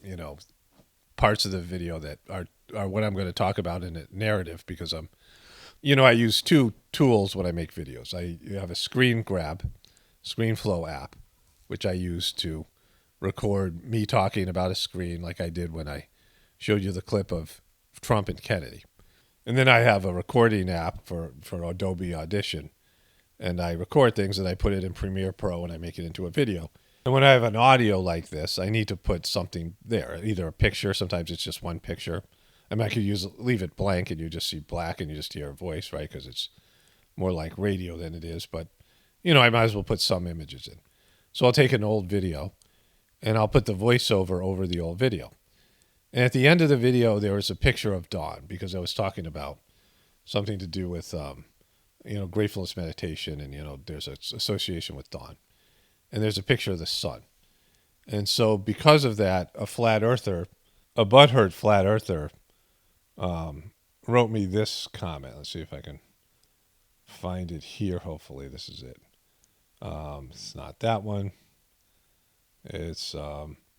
parts of the video that are what I'm going to talk about in a narrative, because I use two tools when I make videos. I have a ScreenFlow app, which I use to record me talking about a screen like I did when I showed you the clip of Trump and Kennedy. And then I have a recording app for Adobe Audition, and I record things and I put it in Premiere Pro and I make it into a video. And when I have an audio like this, I need to put something there, either a picture. Sometimes it's just one picture. I mean, I could leave it blank and you just see black and you just hear a voice, right? Because it's more like radio than it is. But, I might as well put some images in. So I'll take an old video and I'll put the voiceover over the old video. And at the end of the video, there was a picture of dawn, because I was talking about something to do with, gratefulness meditation, and, there's an association with dawn. And there's a picture of the sun. And so because of that, a butthurt flat earther, wrote me this comment. Let's see if I can find it here. Hopefully this is it. It's not that one. It's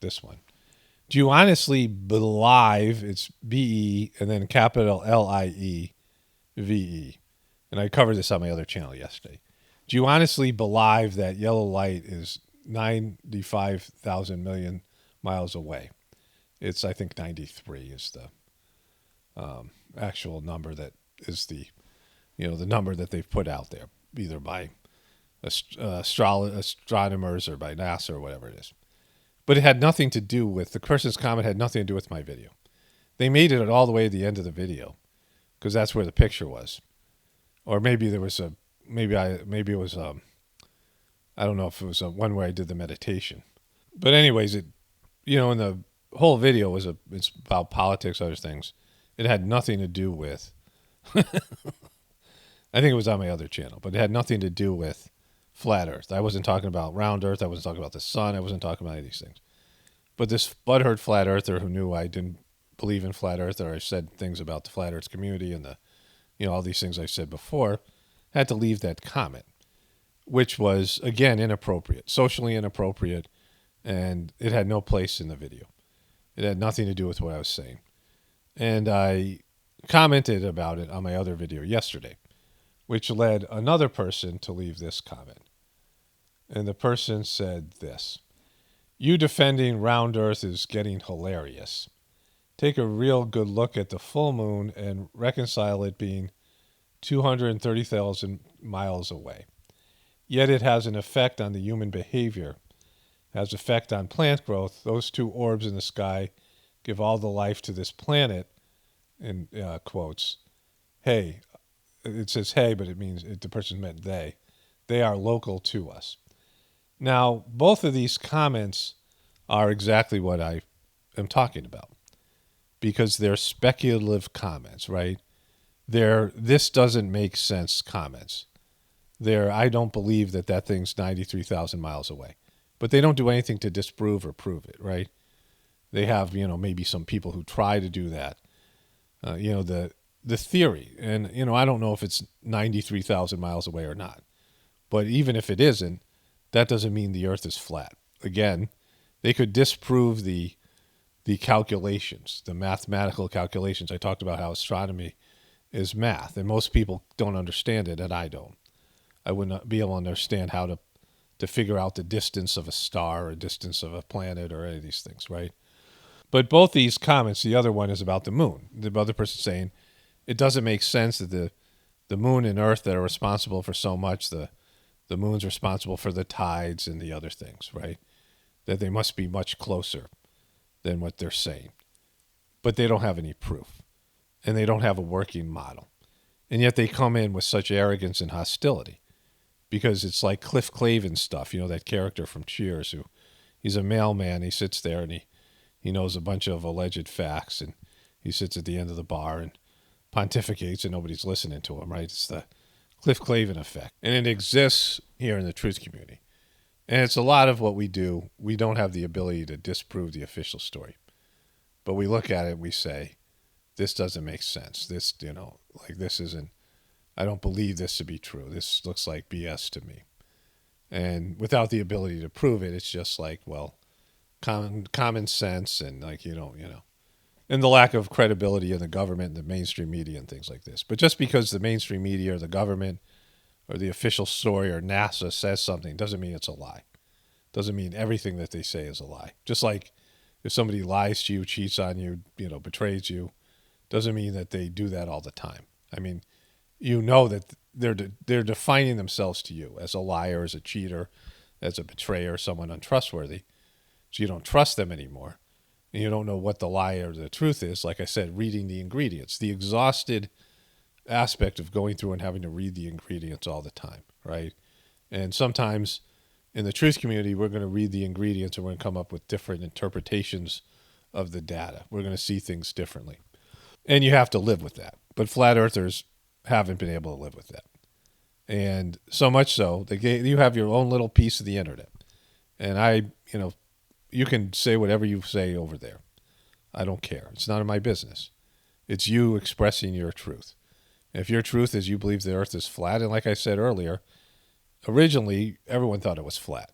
this one. Do you honestly believe, it's B-E and then capital L-I-E-V-E. And I covered this on my other channel yesterday. Do you honestly believe that yellow light is 95,000 million miles away? It's, I think, 93 is the actual number that is the number that they've put out there, either by astronomers or by NASA or whatever it is. But it had nothing to do with, the person's comment had nothing to do with my video. They made it all the way to the end of the video, because that's where the picture was. or maybe there was a maybe it was I don't know if it was one where I did the meditation. But anyways, it in the whole video it's about politics, other things. It had nothing to do with. I think it was on my other channel, but it had nothing to do with flat Earth. I wasn't talking about round Earth. I wasn't talking about the sun. I wasn't talking about any of these things. But this butthurt flat earther who knew I didn't believe in flat Earth, or I said things about the flat Earth community and the, all these things I said before, had to leave that comment, which was again inappropriate, socially inappropriate, and it had no place in the video. It had nothing to do with what I was saying, and I commented about it on my other video yesterday, which led another person to leave this comment, and the person said this. You defending round Earth is getting hilarious. Take a real good look at the full moon and reconcile it being 230,000 miles away. Yet it has an effect on the human behavior, has effect on plant growth. Those two orbs in the sky give all the life to this planet, in quotes. Hey, it says hey, but it means the person meant they. They are local to us. Now, both of these comments are exactly what I am talking about because they're speculative comments, right? They're this doesn't make sense comments. They're I don't believe that thing's 93,000 miles away. But they don't do anything to disprove or prove it, right? They have, maybe some people who try to do that. The theory, and, I don't know if it's 93,000 miles away or not. But even if it isn't, that doesn't mean the Earth is flat. Again, they could disprove the calculations, the mathematical calculations. I talked about how astronomy is math, and most people don't understand it, and I don't. I would not be able to understand how to figure out the distance of a star or distance of a planet or any of these things, right? But both these comments, the other one is about the moon. The other person saying it doesn't make sense that the moon and Earth that are responsible for so much, the moon's responsible for the tides and the other things, right? That they must be much closer than what they're saying. But they don't have any proof. And they don't have a working model. And yet they come in with such arrogance and hostility. Because it's like Cliff Clavin stuff, that character from Cheers who he's a mailman. He sits there and he knows a bunch of alleged facts, and he sits at the end of the bar and pontificates and nobody's listening to him, right? It's the Cliff Clavin effect. And it exists here in the truth community. And it's a lot of what we do. We don't have the ability to disprove the official story. But we look at it, we say, this doesn't make sense. This, this isn't, I don't believe this to be true. This looks like BS to me. And without the ability to prove it, it's just like, well, common sense and and the lack of credibility in the government and the mainstream media and things like this. But just because the mainstream media or the government or the official story or NASA says something doesn't mean it's a lie. Doesn't mean everything that they say is a lie. Just like if somebody lies to you, cheats on you, betrays you, doesn't mean that they do that all the time. I mean, that they're defining themselves to you as a liar, as a cheater, as a betrayer, someone untrustworthy. So you don't trust them anymore. And you don't know what the lie or the truth is. Like I said, reading the ingredients, the exhausted aspect of going through and having to read the ingredients all the time, right? And sometimes in the truth community, we're going to read the ingredients and we're going to come up with different interpretations of the data. We're going to see things differently. And you have to live with that. But flat earthers haven't been able to live with that. And so much so, you have your own little piece of the internet. And you can say whatever you say over there. I don't care. It's none of my business. It's you expressing your truth. If your truth is you believe the earth is flat, and like I said earlier, originally everyone thought it was flat.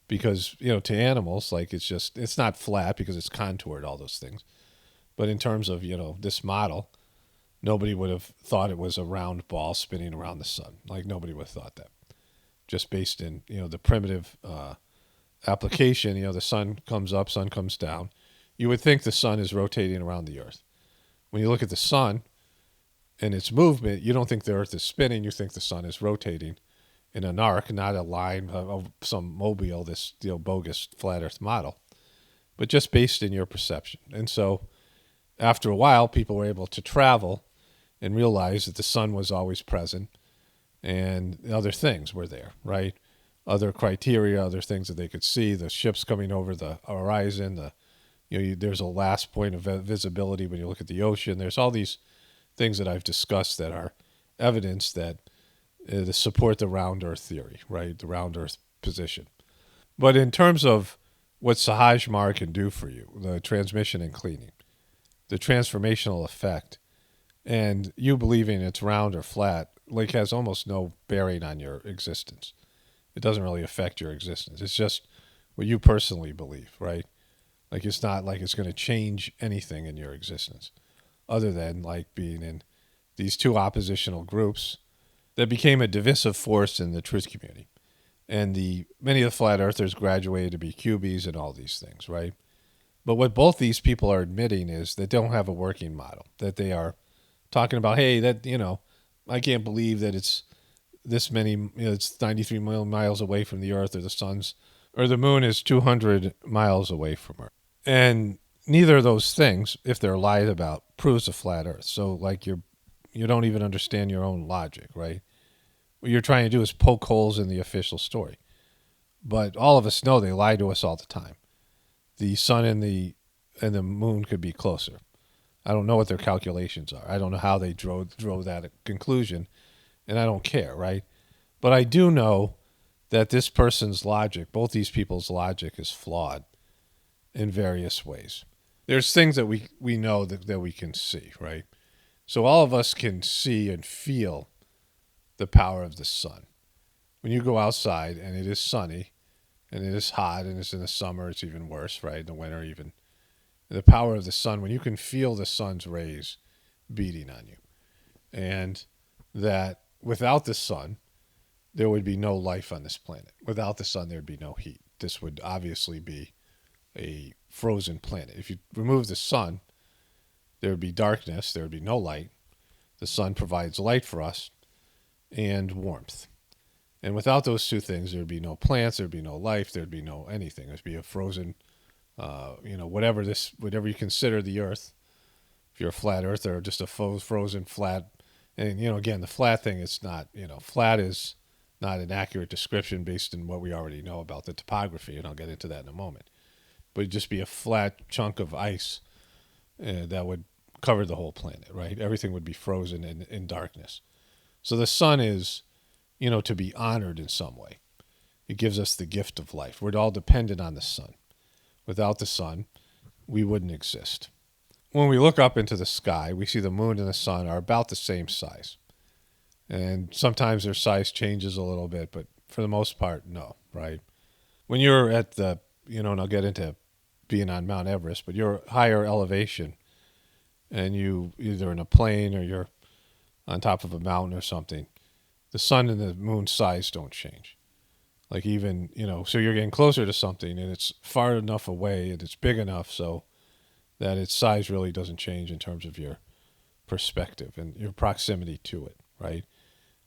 Because, to animals, it's not flat because it's contoured, all those things. But in terms of, this model, nobody would have thought it was a round ball spinning around the sun. Like nobody would have thought that. Just based in, the primitive application, the sun comes up, sun comes down. You would think the sun is rotating around the earth. When you look at the sun and its movement, you don't think the earth is spinning. You think the sun is rotating in an arc, not a line of some mobile, this bogus flat earth model, but just based in your perception. And so after a while, people were able to travel and realized that the sun was always present and other things were there, right? Other criteria, other things that they could see, the ships coming over the horizon, there's a last point of visibility when you look at the ocean. There's all these things that I've discussed that are evidence that to support the round Earth theory, right? The round Earth position. But in terms of what Sahajmar can do for you, the transmission and cleaning, the transformational effect, and you believing it's round or flat, like has almost no bearing on your existence. It doesn't really affect your existence. It's just what you personally believe, right? Like it's not like it's going to change anything in your existence other than like being in these two oppositional groups that became a divisive force in the truth community. And many of the flat earthers graduated to be QBs and all these things, right? But what both these people are admitting is that they don't have a working model, that they are talking about, hey, I can't believe that it's this many, it's 93 million miles away from the Earth, or the moon is 200 miles away from Earth. And neither of those things, if they're lied about, proves a flat Earth. So like you don't even understand your own logic, right? What you're trying to do is poke holes in the official story. But all of us know they lie to us all the time. The sun and the moon could be closer. I don't know what their calculations are. I don't know how they drove that conclusion, and I don't care, right? But I do know that this person's logic, both these people's logic, is flawed in various ways. There's things that we know that we can see, right? So all of us can see and feel the power of the sun. When you go outside and it is sunny and it is hot and it's in the summer, it's even worse, right? In the winter even. The power of the sun, when you can feel the sun's rays beating on you. And that without the sun, there would be no life on this planet. Without the sun, there'd be no heat. This would obviously be a frozen planet. If you remove the sun, there would be darkness. There would be no light. The sun provides light for us and warmth. And without those two things, there would be no plants. There would be no life. There would be no anything. It would be a frozen, whatever you consider the Earth. If you're a flat earther, or just a frozen flat. And, again, the flat thing is not, flat is not an accurate description based on what we already know about the topography, and I'll get into that in a moment. But it'd just be a flat chunk of ice that would cover the whole planet, right? Everything would be frozen in darkness. So the sun is, to be honored in some way. It gives us the gift of life. We're all dependent on the sun. Without the sun, we wouldn't exist. When we look up into the sky, we see the moon and the sun are about the same size. And sometimes their size changes a little bit, but for the most part, no, right? When you're at and I'll get into being on Mount Everest, but you're higher elevation and you either in a plane or you're on top of a mountain or something, the sun and the moon size don't change. Like even, so you're getting closer to something and it's far enough away and it's big enough so that its size really doesn't change in terms of your perspective and your proximity to it, right?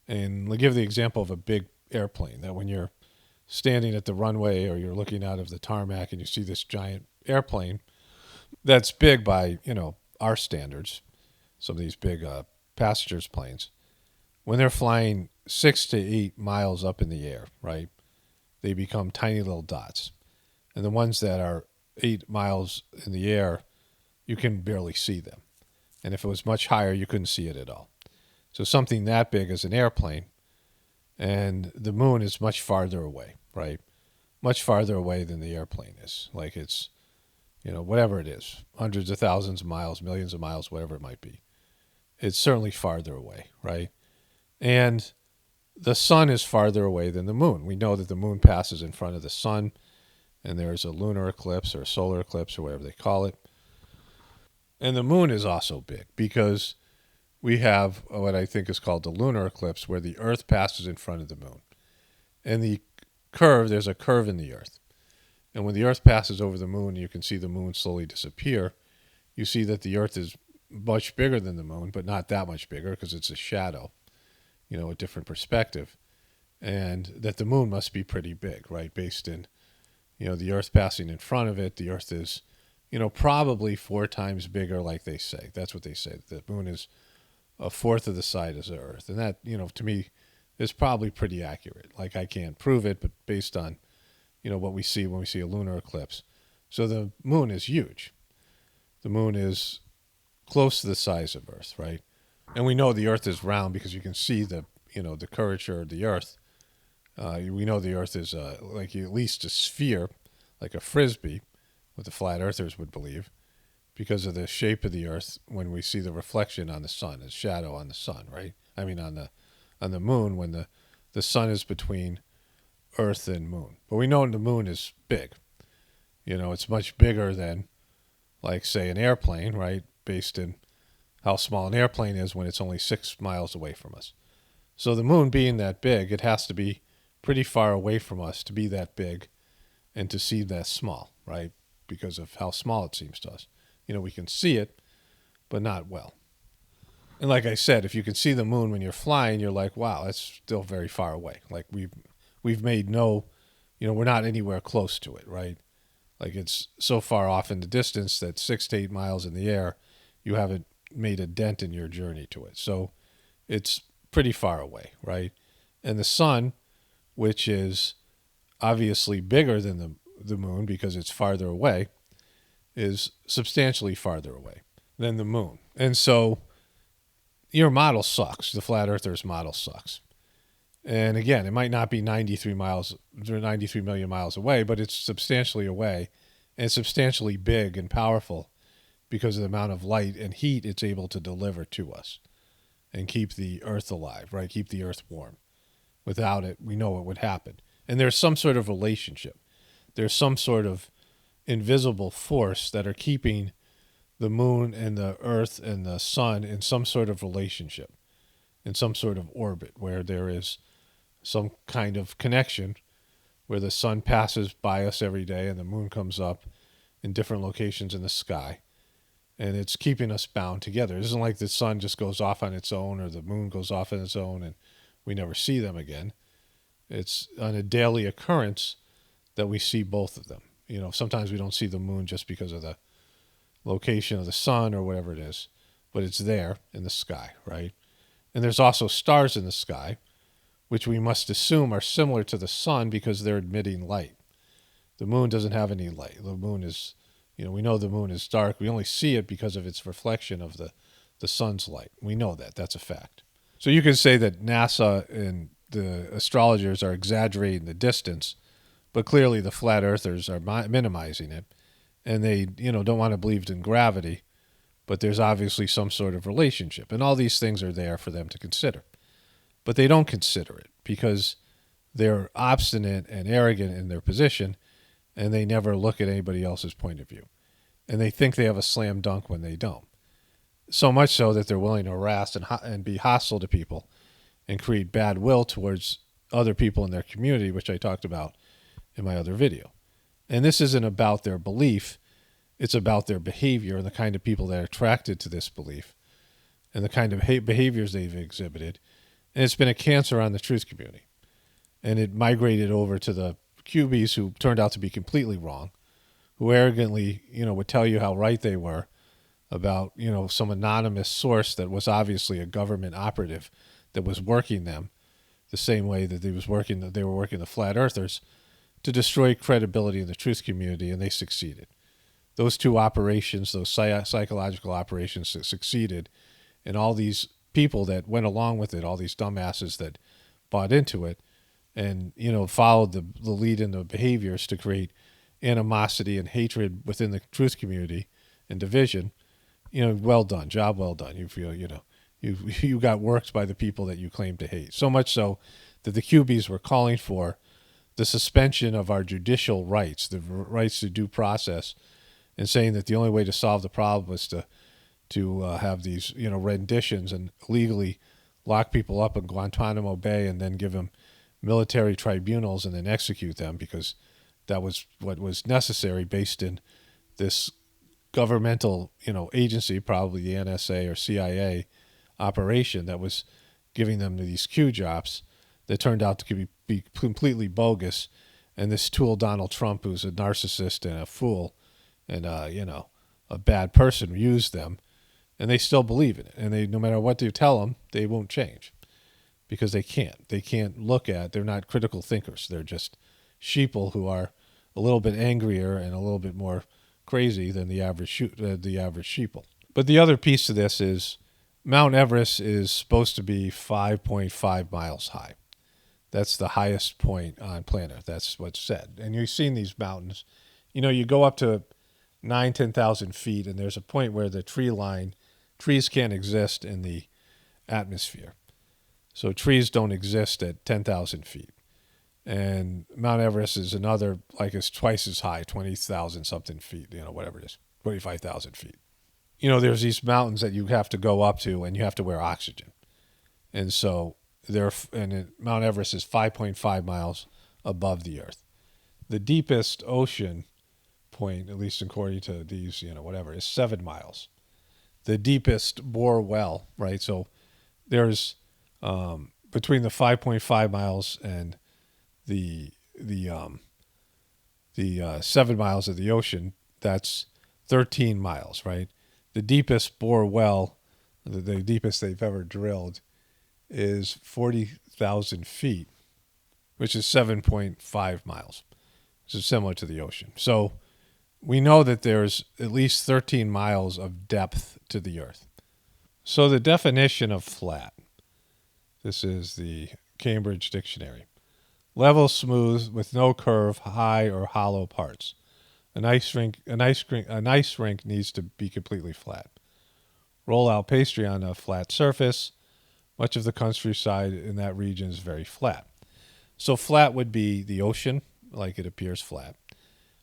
And I'll give the example of a big airplane that when you're standing at the runway or you're looking out of the tarmac and you see this giant airplane that's big by, our standards, some of these big passengers planes, when they're flying 6 to 8 miles up in the air, right, they become tiny little dots. And the ones that are 8 miles in the air, you can barely see them. And if it was much higher, you couldn't see it at all. So something that big as an airplane, and the moon is much farther away, right? Much farther away than the airplane is. Like it's, whatever it is, hundreds of thousands of miles, millions of miles, whatever it might be. It's certainly farther away, right? And the sun is farther away than the moon. We know that the moon passes in front of the sun, and there's a lunar eclipse or a solar eclipse or whatever they call it. And the moon is also big because we have what I think is called the lunar eclipse where the Earth passes in front of the moon. And there's a curve in the Earth. And when the Earth passes over the moon, you can see the moon slowly disappear. You see that the Earth is much bigger than the moon, but not that much bigger because it's a shadow, a different perspective. And that the moon must be pretty big, right? Based in, the Earth passing in front of it, the Earth is, probably 4 times bigger like they say. That's what they say. The moon is a fourth of the size of the Earth. And that, to me, is probably pretty accurate. Like, I can't prove it, but based on, what we see when we see a lunar eclipse. So the moon is huge. The moon is close to the size of Earth, right? And we know the Earth is round because you can see the curvature of the Earth. We know the Earth is like at least a sphere, like a frisbee, what the flat earthers would believe, because of the shape of the Earth when we see the reflection on the sun, the shadow on the sun, right? I mean, on the moon, when the sun is between Earth and moon. But we know the moon is big. It's much bigger than, like, say, an airplane, right? Based in how small an airplane is when it's only 6 miles away from us. So the moon being that big, it has to be pretty far away from us to be that big and to see that small, right? Because of how small it seems to us. We can see it, but not well. And like I said, if you can see the moon when you're flying, you're like, wow, that's still very far away. Like we've made no, we're not anywhere close to it, right? Like it's so far off in the distance that 6 to 8 miles in the air, you haven't made a dent in your journey to it. So it's pretty far away, right? And the sun, which is obviously bigger than the moon because it's farther away, is substantially farther away than the moon. And so your model sucks. The flat earthers model sucks. And again, it might not be 93 million miles away, but it's substantially away and substantially big and powerful because of the amount of light and heat it's able to deliver to us and keep the Earth alive, right? Keep the Earth warm. Without it, we know what would happen. And there's some sort of relationship. There's some sort of invisible force that are keeping the moon and the Earth and the sun in some sort of relationship, in some sort of orbit where there is some kind of connection where the sun passes by us every day and the moon comes up in different locations in the sky. And it's keeping us bound together. It isn't like the sun just goes off on its own or the moon goes off on its own and we never see them again. It's on a daily occurrence that we see both of them. Sometimes we don't see the moon just because of the location of the sun or whatever it is, but it's there in the sky, right? And there's also stars in the sky, which we must assume are similar to the sun because they're emitting light. The moon doesn't have any light. The moon is, we know the moon is dark. We only see it because of its reflection of the sun's light. We know that. That's a fact. So you can say that NASA and the astrologers are exaggerating the distance, but clearly the flat earthers are minimizing it. And they, don't want to believe in gravity, but there's obviously some sort of relationship. And all these things are there for them to consider. But they don't consider it because they're obstinate and arrogant in their position, and they never look at anybody else's point of view. And they think they have a slam dunk when they don't. So much so that they're willing to harass and be hostile to people and create bad will towards other people in their community, which I talked about in my other video. And this isn't about their belief. It's about their behavior and the kind of people that are attracted to this belief and the kind of behaviors they've exhibited. And it's been a cancer on the truth community. And it migrated over to the QBs who turned out to be completely wrong, who arrogantly, would tell you how right they were about, some anonymous source that was obviously a government operative that was working them the same way that they were working the flat earthers to destroy credibility in the truth community, and they succeeded. Those two operations, those psychological operations succeeded, and all these people that went along with it, all these dumbasses that bought into it and, followed the lead in the behaviors to create animosity and hatred within the truth community and division, well done, job well done. You feel, you got worked by the people that you claim to hate. So much so that the QBs were calling for the suspension of our judicial rights, the rights to due process, and saying that the only way to solve the problem was to have these, renditions and legally lock people up in Guantanamo Bay and then give them military tribunals and then execute them because that was what was necessary based in this governmental, agency, probably the NSA or CIA operation that was giving them these Q jobs that turned out to be completely bogus. And this tool, Donald Trump, who's a narcissist and a fool and, a bad person, used them And they still believe in it. And no matter what you tell them, they won't change because they can't. They can't look at, they're not critical thinkers. They're just sheeple who are a little bit angrier and a little bit more crazy than the average sheeple. But the other piece of this is Mount Everest is supposed to be 5.5 miles high. That's the highest point on planet Earth. That's what's said. And you've seen these mountains. You go up to 10,000 feet, and there's a point where the trees can't exist in the atmosphere. So trees don't exist at 10,000 feet. And Mount Everest is another, it's twice as high, 20,000 something feet, whatever it is, 25,000 feet. There's these mountains that you have to go up to, and you have to wear oxygen. And so Mount Everest is 5.5 miles above the Earth. The deepest ocean point, at least according to these, is 7 miles. The deepest bore well, right? So there's between the 5.5 miles and the 7 miles of the ocean, that's 13 miles, right? The deepest bore well, the deepest they've ever drilled, is 40,000 feet, which is 7.5 miles, which is similar to the ocean. So we know that there's at least 13 miles of depth to the Earth. So the definition of flat, this is the Cambridge Dictionary. Level, smooth, with no curve, high or hollow parts. An ice rink needs to be completely flat. Roll out pastry on a flat surface. Much of the countryside in that region is very flat. So flat would be the ocean, like it appears flat.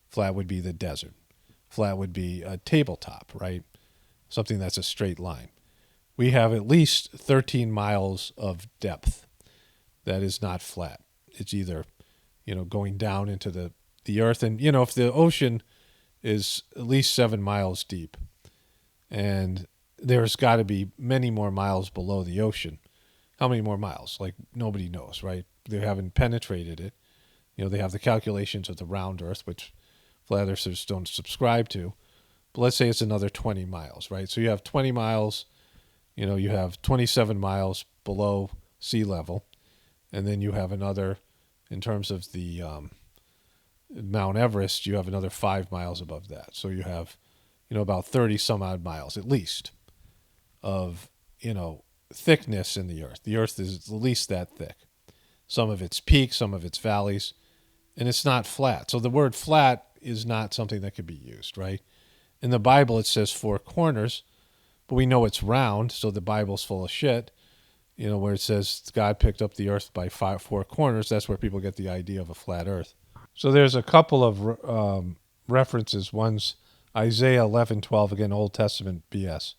Flat would be the desert. Flat would be a tabletop, right? Something that's a straight line. We have at least 13 miles of depth that is not flat. It's either, going down into the earth. And, if the ocean is at least 7 miles deep, and there's got to be many more miles below the ocean. How many more miles? Nobody knows, right? They haven't penetrated it. They have the calculations of the round earth, which flat earthers don't subscribe to. But let's say it's another 20 miles, right? So you have 20 miles, you have 27 miles below sea level. And then you have another, in terms of the Mount Everest, you have another 5 miles above that. So you have, about 30 some odd miles at least of, thickness in the earth. The earth is at least that thick. Some of its peaks, some of its valleys, and it's not flat. So the word flat is not something that could be used, right? In the Bible, it says 4 corners, but we know it's round, so the Bible's full of shit. Where it says God picked up the earth by 4 corners, that's where people get the idea of a flat earth. So there's a couple of references. One's Isaiah 11:12, again, Old Testament BS.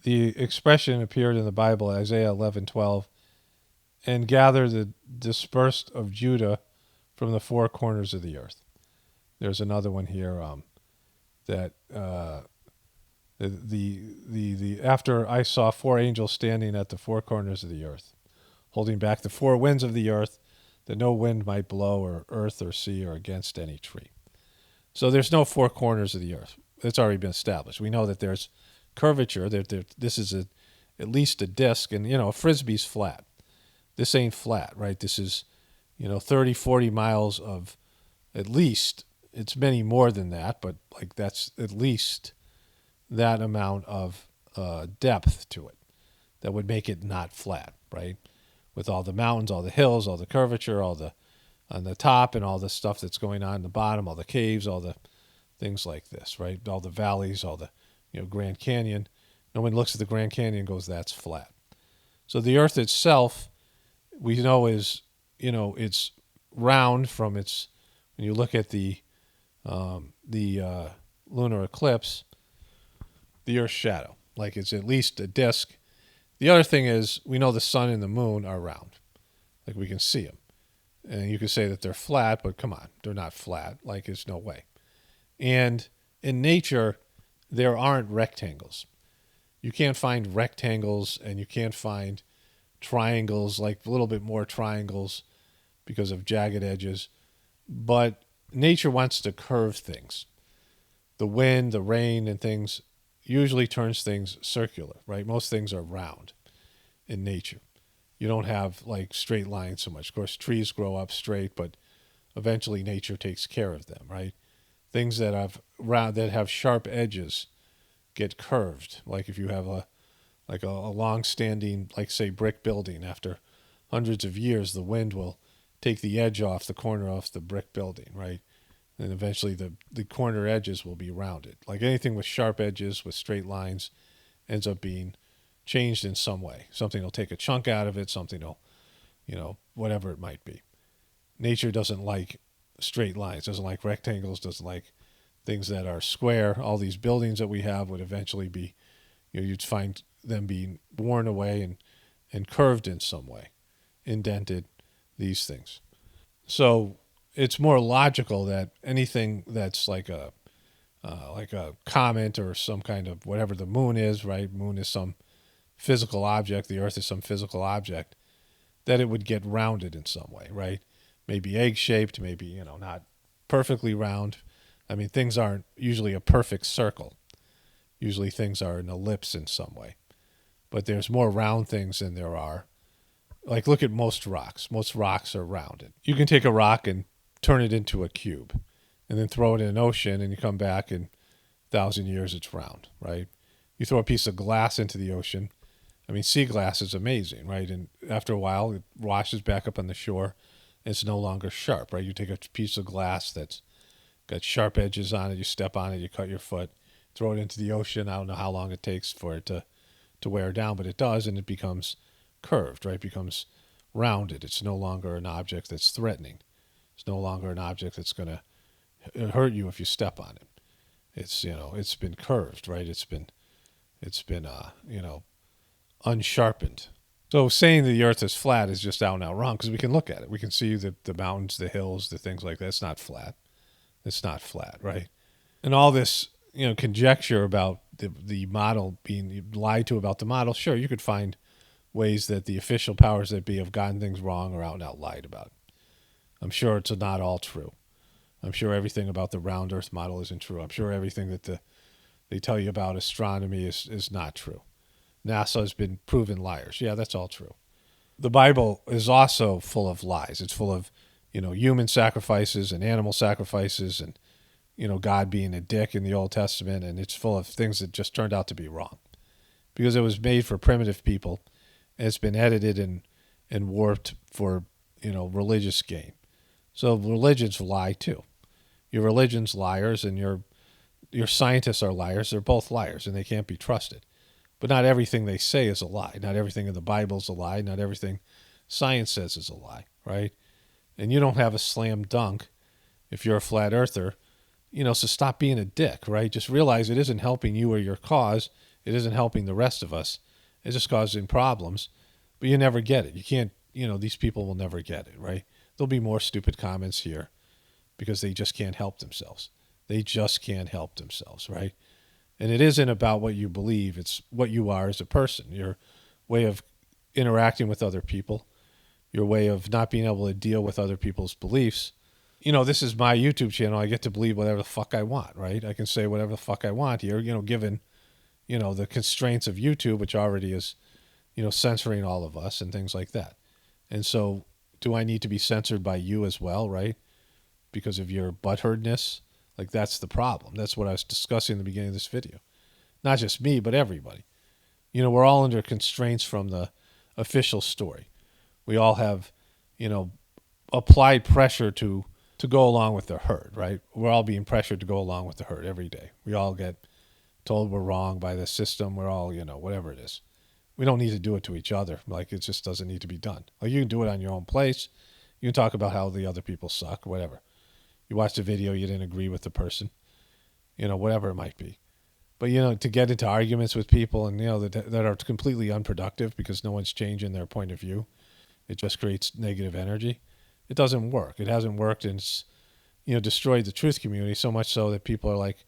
The expression appeared in the Bible, Isaiah 11:12, and gather the dispersed of Judah from the 4 corners of the earth. There's another one here that the after I saw 4 angels standing at the 4 corners of the earth, holding back the 4 winds of the earth, that no wind might blow or earth or sea or against any tree. So there's no 4 corners of the earth. It's already been established. We know that there's curvature. This is at least a disc, and a frisbee's flat. This ain't flat, right? This is 30, 40 miles of, at least, it's many more than that, but that's at least that amount of depth to it that would make it not flat, right? With all the mountains, all the hills, all the curvature, all the on the top, and all the stuff that's going on in the bottom, all the caves, all the things like this, right? All the valleys, all the Grand Canyon. No one looks at the Grand Canyon and goes, that's flat. So the earth itself, we know is, it's round from its, when you look at the lunar eclipse, the Earth's shadow. It's at least a disk. The other thing is, we know the sun and the moon are round. We can see them. And you could say that they're flat, but come on, they're not flat. There's no way. And in nature, there aren't rectangles. You can't find rectangles, and you can't find triangles, a little bit more triangles because of jagged edges. But nature wants to curve things. The wind, the rain, and things, usually turns things circular, right? Most things are round in nature. You don't have like straight lines so much. Of course, trees grow up straight, but eventually nature takes care of them, right? Things that have sharp edges get curved. Like if you have a long-standing, like say, brick building, after hundreds of years, the wind will take the edge off the corner off the brick building, right? And eventually the corner edges will be rounded. Like anything with sharp edges, with straight lines, ends up being changed in some way. Something will take a chunk out of it, something will, whatever it might be. Nature doesn't like straight lines, doesn't like rectangles, doesn't like things that are square. All these buildings that we have would eventually be, you'd find them being worn away and curved in some way, indented, these things. So it's more logical that anything that's like a comet or some kind of whatever the moon is, right? Moon is some physical object. The Earth is some physical object. That it would get rounded in some way, right? Maybe egg-shaped, maybe, not perfectly round. I mean, things aren't usually a perfect circle. Usually things are an ellipse in some way. But there's more round things than there are. Like, look at most rocks. Most rocks are rounded. You can take a rock and turn it into a cube and then throw it in an ocean, and you come back in 1,000 years, it's round, right? You throw a piece of glass into the ocean. I mean, sea glass is amazing, right? And after a while, it washes back up on the shore, and it's no longer sharp, right? You take a piece of glass that's got sharp edges on it, you step on it, you cut your foot, throw it into the ocean. I don't know how long it takes for it to wear down, but it does, and it becomes curved, right? It becomes rounded. It's no longer an object that's threatening. It's no longer an object that's going to hurt you if you step on it. It's, it's been curved, right? It's been unsharpened. So saying that the earth is flat is just out and out wrong, because we can look at it. We can see the mountains, the hills, the things like that. It's not flat. It's not flat, right? And all this, conjecture about the model being lied to about the model, sure, you could find ways that the official powers that be have gotten things wrong or out and out lied about it. I'm sure it's not all true. I'm sure everything about the round earth model isn't true. I'm sure everything that they tell you about astronomy is not true. NASA has been proven liars. Yeah, that's all true. The Bible is also full of lies. It's full of, human sacrifices and animal sacrifices and, God being a dick in the Old Testament. And it's full of things that just turned out to be wrong because it was made for primitive people. And it's been edited and warped for, religious gain. So religions lie too. Your religion's liars and your scientists are liars. They're both liars and they can't be trusted. But not everything they say is a lie. Not everything in the Bible is a lie. Not everything science says is a lie, right? And you don't have a slam dunk if you're a flat earther, so stop being a dick, right? Just realize it isn't helping you or your cause. It isn't helping the rest of us. It's just causing problems, but you never get it. You can't, these people will never get it, right? There'll be more stupid comments here because they just can't help themselves. They just can't help themselves, right? And it isn't about what you believe. It's what you are as a person, your way of interacting with other people, your way of not being able to deal with other people's beliefs. This is my YouTube channel. I get to believe whatever the fuck I want, right? I can say whatever the fuck I want here, given, the constraints of YouTube, which already is, censoring all of us and things like that. And so do I need to be censored by you as well, right? Because of your butthurtness? Like, that's the problem. That's what I was discussing in the beginning of this video. Not just me, but everybody. We're all under constraints from the official story. We all have, applied pressure to go along with the herd, right? We're all being pressured to go along with the herd every day. We all get told we're wrong by the system. We're all, whatever it is. We don't need to do it to each other. Like, it just doesn't need to be done. Like, you can do it on your own place. You can talk about how the other people suck, whatever. You watched a video, you didn't agree with the person, whatever it might be. But, to get into arguments with people and, that are completely unproductive because no one's changing their point of view, it just creates negative energy. It doesn't work. It hasn't worked, and it's, destroyed the truth community so much so that people are like,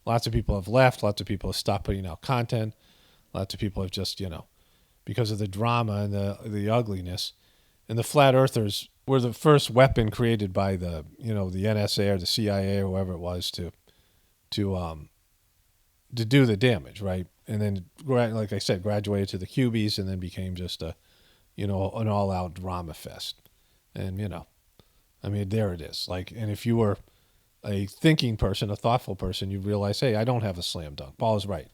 lots of people have left, lots of people have stopped putting out content, lots of people have just, because of the drama and the ugliness. And the flat earthers were the first weapon created by the NSA or the CIA or whoever it was to to do the damage, right? And then, like I said, graduated to the QBs and then became just an all-out drama fest. And, I mean, there it is. Like, and if you were a thinking person, a thoughtful person, you realize, hey, I don't have a slam dunk. Paul is right.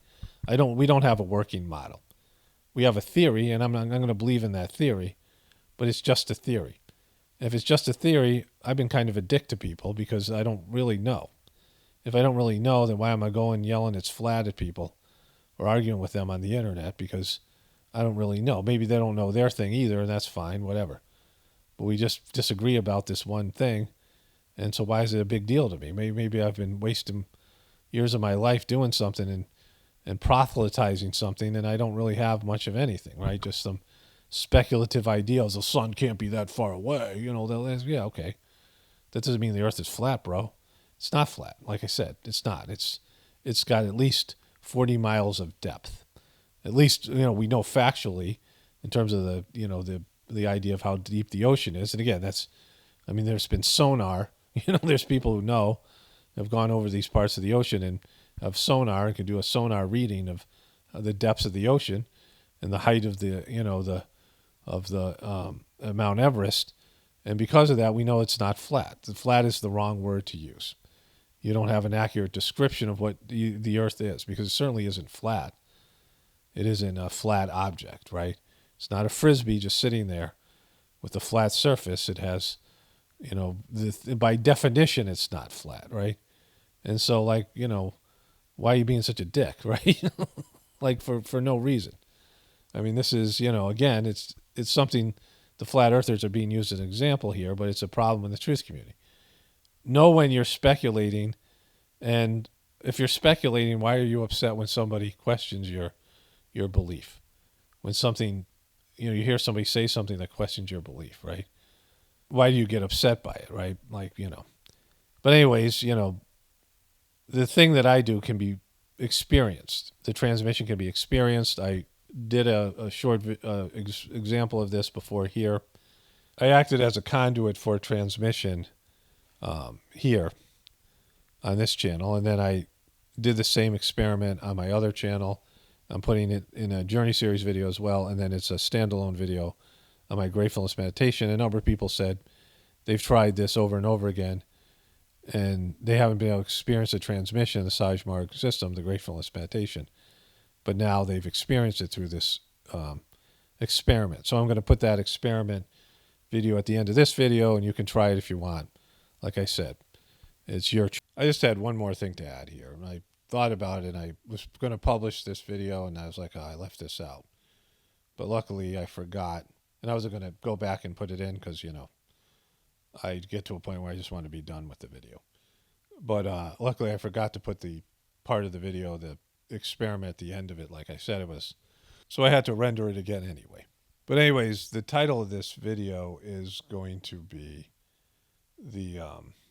We don't have a working model. We have a theory, and I'm going to believe in that theory, but it's just a theory. If it's just a theory, I've been kind of a dick to people because I don't really know. If I don't really know, then why am I going yelling it's flat at people or arguing with them on the internet? Because I don't really know. Maybe they don't know their thing either, and that's fine, whatever. But we just disagree about this one thing, and so why is it a big deal to me? Maybe I've been wasting years of my life doing something and proselytizing something, and I don't really have much of anything, right? Just some speculative ideals. The sun can't be that far away. Yeah, okay. That doesn't mean the earth is flat, bro. It's not flat. Like I said, it's not. It's got at least 40 miles of depth. At least, we know factually in terms of the idea of how deep the ocean is. And again, there's been sonar. There's people who have gone over these parts of the ocean and have sonar and can do a sonar reading of the depths of the ocean and the height of the Mount Everest. And because of that, we know it's not flat. The flat is the wrong word to use. You don't have an accurate description of what the Earth is because it certainly isn't flat. It isn't a flat object, right? It's not a Frisbee just sitting there with a flat surface. It has, by definition, it's not flat, right? And so, why are you being such a dick, right? Like for no reason. I mean, this is, again, it's something the flat earthers are being used as an example here, but it's a problem in the truth community. Know when you're speculating, and if you're speculating, why are you upset when somebody questions your belief? When something, you hear somebody say something that questions your belief, right? Why do you get upset by it, right? But anyways, the thing that I do can be experienced. The transmission can be experienced. I did a short example of this before here. I acted as a conduit for transmission here on this channel, and then I did the same experiment on my other channel. I'm putting it in a Journey Series video as well, and then it's a standalone video on my Gratefulness meditation. A number of people said they've tried this over and over again, and they haven't been able to experience the transmission of the Sajmarg system, the Gratefulness meditation, but now they've experienced it through this experiment. So I'm going to put that experiment video at the end of this video, and you can try it if you want. Like I said, it's your choice. I just had one more thing to add here. I thought about it, and I was going to publish this video, and I was like, I left this out. But luckily, I forgot, and I was going to go back and put it in because, I'd get to a point where I just want to be done with the video. But luckily, I forgot to put the part of the video, the experiment at the end of it, like I said it was. So I had to render it again anyway. But anyways, the title of this video is going to be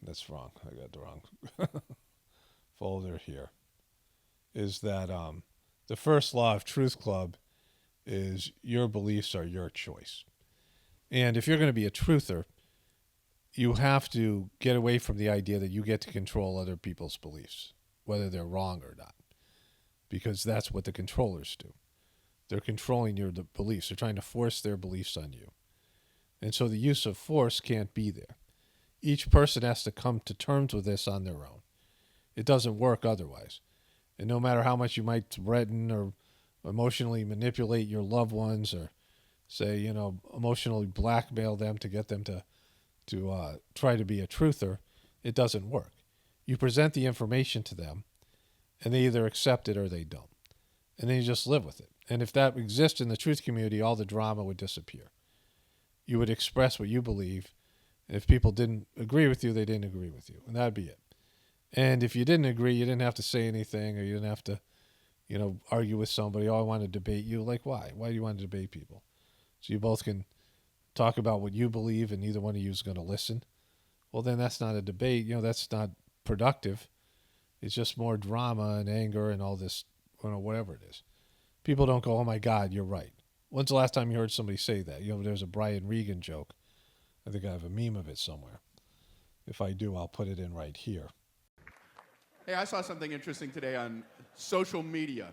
that's wrong. I got the wrong folder here. Is that the first law of Truth Club is your beliefs are your choice. And if you're going to be a truther, you have to get away from the idea that you get to control other people's beliefs, whether they're wrong or not, because that's what the controllers do. They're controlling your beliefs. They're trying to force their beliefs on you. And so the use of force can't be there. Each person has to come to terms with this on their own. It doesn't work otherwise. And no matter how much you might threaten or emotionally manipulate your loved ones or say, emotionally blackmail them to get them to try to be a truther, it doesn't work. You present the information to them, and they either accept it or they don't. And then you just live with it. And if that exists in the truth community, all the drama would disappear. You would express what you believe. And if people didn't agree with you, they didn't agree with you. And that'd be it. And if you didn't agree, you didn't have to say anything, or you didn't have to, argue with somebody. Oh, I want to debate you. Like, why? Why do you want to debate people? So you both can talk about what you believe, and neither one of you is going to listen. Well, then that's not a debate. That's not productive. It's just more drama and anger and all this, whatever it is. People don't go, oh, my God, you're right. When's the last time you heard somebody say that? There's a Brian Regan joke. I think I have a meme of it somewhere. If I do, I'll put it in right here. Hey, I saw something interesting today on social media.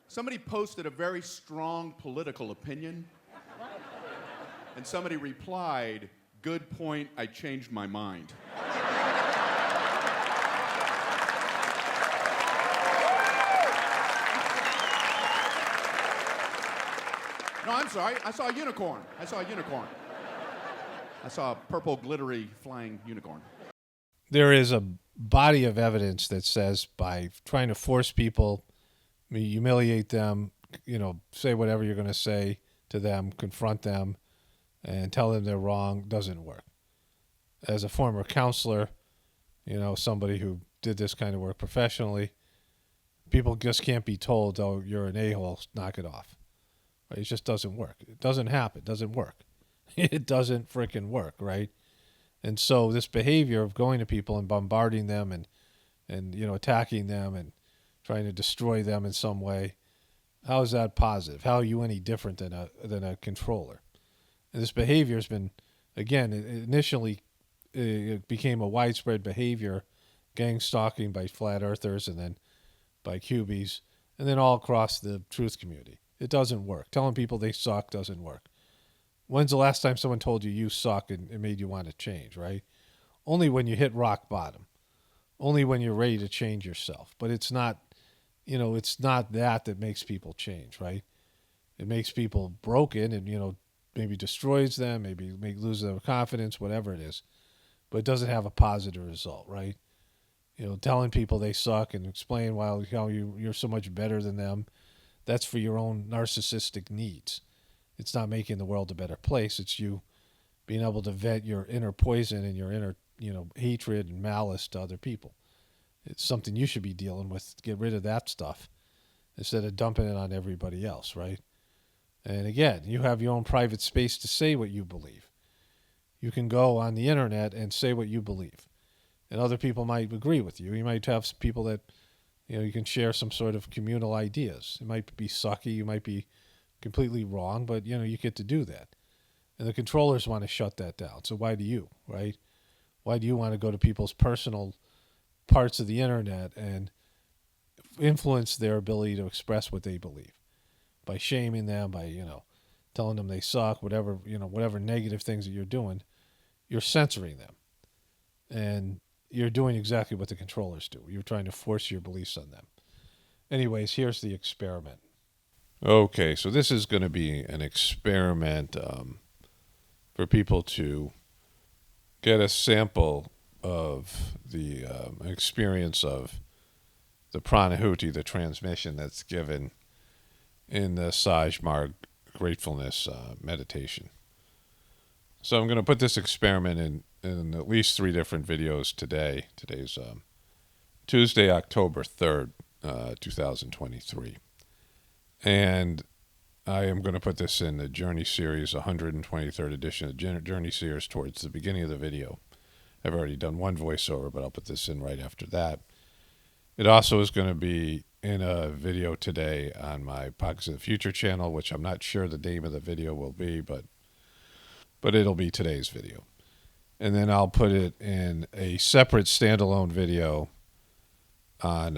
Somebody posted a very strong political opinion, and somebody replied, "Good point, I changed my mind." No, I'm sorry. I saw a unicorn. I saw a purple, glittery, flying unicorn. There is a body of evidence that says by trying to force people, humiliate them, say whatever you're going to say to them, confront them, and tell them they're wrong, doesn't work. As a former counselor, somebody who did this kind of work professionally, people just can't be told, "Oh, you're an a-hole, knock it off." Right? It just doesn't work. It doesn't happen. It doesn't work. It doesn't freaking work, right? And so this behavior of going to people and bombarding them and attacking them and trying to destroy them in some way, how is that positive? How are you any different than a controller? And this behavior has been, again, initially it became a widespread behavior, gang stalking by flat earthers and then by QBs, and then all across the truth community. It doesn't work. Telling people they suck doesn't work. When's the last time someone told you you suck and it made you want to change, right? Only when you hit rock bottom. Only when you're ready to change yourself. But it's not, it's not that makes people change, right? It makes people broken and, maybe destroys them, maybe lose their confidence, whatever it is. But it doesn't have a positive result, right? Telling people they suck and explain how you're so much better than them, that's for your own narcissistic needs. It's not making the world a better place. It's you being able to vet your inner poison and your inner, hatred and malice to other people. It's something you should be dealing with. Get rid of that stuff instead of dumping it on everybody else, right? And again, you have your own private space to say what you believe. You can go on the internet and say what you believe. And other people might agree with you. You might have some people that, you can share some sort of communal ideas. It might be sucky. You might be completely wrong, but, you get to do that. And the controllers want to shut that down. So why do you, right? Why do you want to go to people's personal parts of the internet and influence their ability to express what they believe? By shaming them, by, telling them they suck, whatever negative things that you're doing, you're censoring them. And you're doing exactly what the controllers do. You're trying to force your beliefs on them. Anyways, here's the experiment. Okay, so this is going to be an experiment for people to get a sample of the experience of the Pranhuiti, the transmission that's given in the Sajmar Gratefullness meditation. So I'm going to put this experiment in at least 3 different videos today. Today's Tuesday, October 3rd, 2023. And I am going to put this in the Journey Series, 123rd edition of Journey Series, towards the beginning of the video. I've already done one voiceover, but I'll put this in right after that. It also is going to be in a video today on my Pockets of the Future channel, which I'm not sure the name of the video will be, but it'll be today's video. And then I'll put it in a separate standalone video on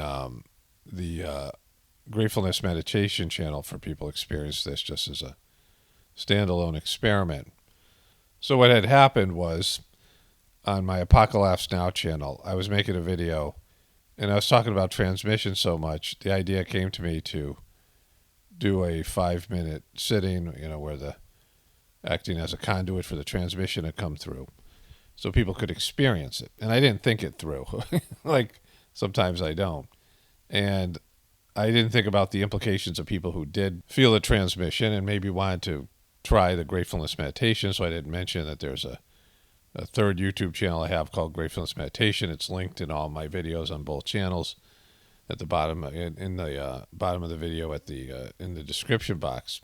the Gratefullness meditation channel for people to experience this just as a standalone experiment. So what had happened was, on my Apocalypse Now channel, I was making a video and I was talking about transmission so much, the idea came to me to do a 5-minute sitting, where the acting as a conduit for the transmission had come through so people could experience it. And I didn't think it through. Like sometimes I don't. And I didn't think about the implications of people who did feel the transmission and maybe wanted to try the Gratefullness meditation. So I didn't mention that there's a third YouTube channel I have called Gratefullness Meditation. It's linked in all my videos on both channels at the bottom, in the bottom of the video at the in the description box.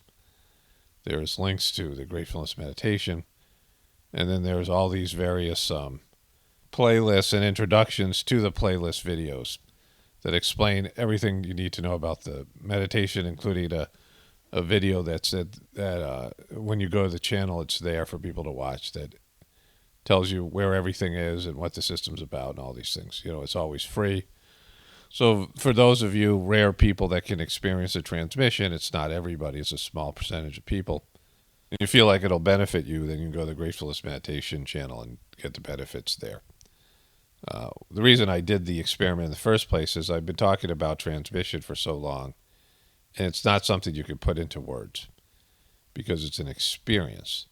There's links to the Gratefullness Meditation. And then there's all these various playlists and introductions to the playlist videos that explain everything you need to know about the meditation, including a video that said that when you go to the channel, it's there for people to watch, that tells you where everything is and what the system's about and all these things. It's always free. So for those of you rare people that can experience a transmission, it's not everybody, it's a small percentage of people. And you feel like it'll benefit you, then you can go to the Gratefulness Meditation channel and get the benefits there. The reason I did the experiment in the first place is I've been talking about transmission for so long, and it's not something you can put into words because it's an experience.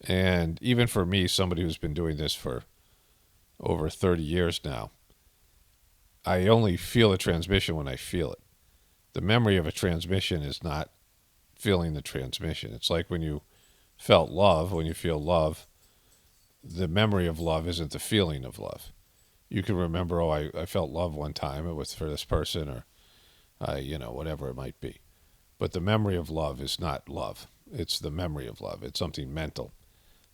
And even for me, somebody who's been doing this for over 30 years now, I only feel a transmission when I feel it. The memory of a transmission is not feeling the transmission. It's like when you felt love, when you feel love, the memory of love isn't the feeling of love. You can remember, oh, I felt love one time, it was for this person, or, whatever it might be. But the memory of love is not love. It's the memory of love. It's something mental.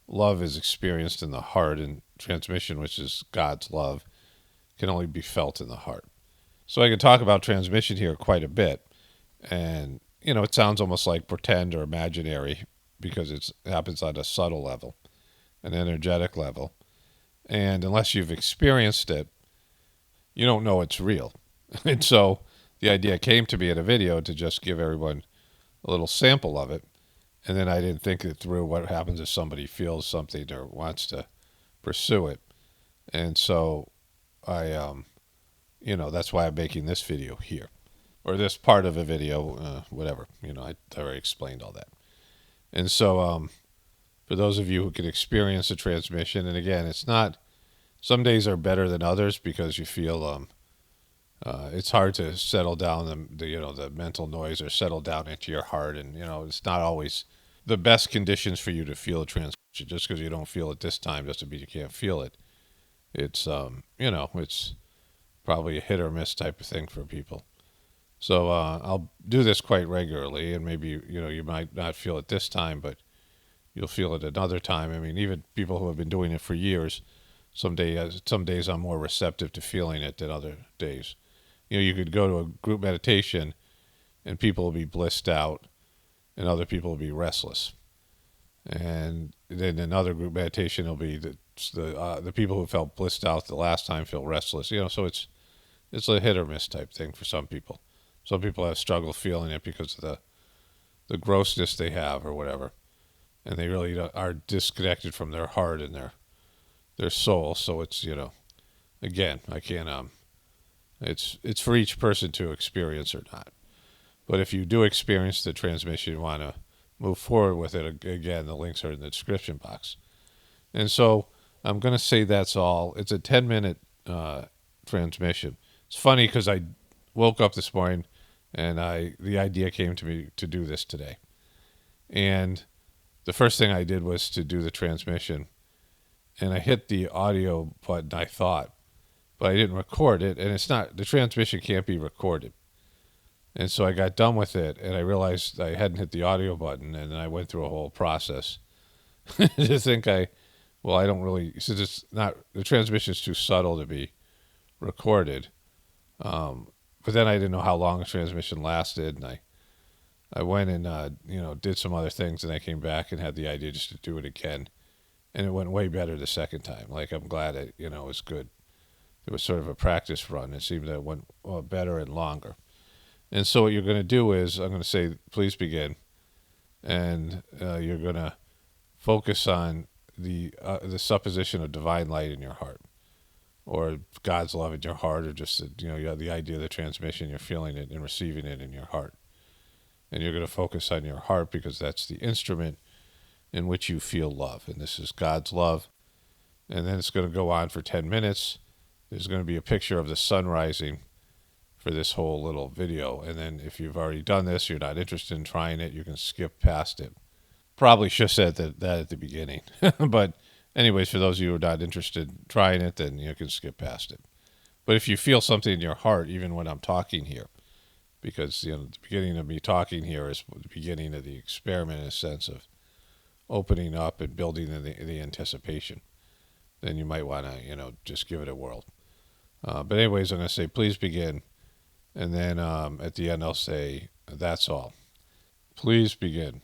Love is experienced in the heart, and transmission, which is God's love, can only be felt in the heart. So I can talk about transmission here quite a bit. And, it sounds almost like pretend or imaginary because it happens on a subtle level, an energetic level. And unless you've experienced it, you don't know it's real. And so the idea came to me in a video to just give everyone a little sample of it. And then I didn't think it through what happens if somebody feels something or wants to pursue it. And so I, that's why I'm making this video here. Or this part of a video, whatever. I already explained all that. And so for those of you who can experience a transmission, and again, it's not, some days are better than others because you feel it's hard to settle down the mental noise or settle down into your heart. And, it's not always the best conditions for you to feel a transmission. Just because you don't feel it this time doesn't mean you can't feel it. It's, it's probably a hit or miss type of thing for people. So I'll do this quite regularly, and maybe, you might not feel it this time, but you'll feel it another time. I mean, even people who have been doing it for years, some days I'm more receptive to feeling it than other days. You could go to a group meditation and people will be blissed out and other people will be restless. And then another group meditation will be the people who felt blissed out the last time feel restless. So it's a hit or miss type thing for some people. Some people have struggle feeling it because of the grossness they have or whatever. And they really are disconnected from their heart and their soul. So it's, again, I can't, it's for each person to experience or not. But if you do experience the transmission, you want to move forward with it. Again, the links are in the description box. And so I'm going to say that's all. It's a 10-minute transmission. It's funny because I woke up this morning and the idea came to me to do this today. And the first thing I did was to do the transmission. And I hit the audio button, I thought, but I didn't record it. And the transmission can't be recorded. And so I got done with it, and I realized I hadn't hit the audio button, and then I went through a whole process to think I don't really, since it's not, the transmission is too subtle to be recorded. But then I didn't know how long the transmission lasted, and I went and, did some other things, and I came back and had the idea just to do it again. And it went way better the second time. Like, I'm glad it was good. It was sort of a practice run. It seemed that it went better and longer. And so what you're going to do is I'm going to say, please begin. And you're going to focus on the supposition of divine light in your heart, or God's love in your heart, or just, you have the idea of the transmission, you're feeling it and receiving it in your heart. And you're going to focus on your heart because that's the instrument in which you feel love. And this is God's love. And then it's going to go on for 10 minutes. There's going to be a picture of the sun rising for this whole little video. And then if you've already done this, you're not interested in trying it, you can skip past it. Probably should have said that at the beginning. But anyways, for those of you who are not interested in trying it, then you can skip past it. But if you feel something in your heart, even when I'm talking here, because the beginning of me talking here is the beginning of the experiment in a sense of opening up and building the anticipation, then you might want to, just give it a whirl. But anyways, I'm going to say, please begin. And then at the end, I'll say, that's all. Please begin.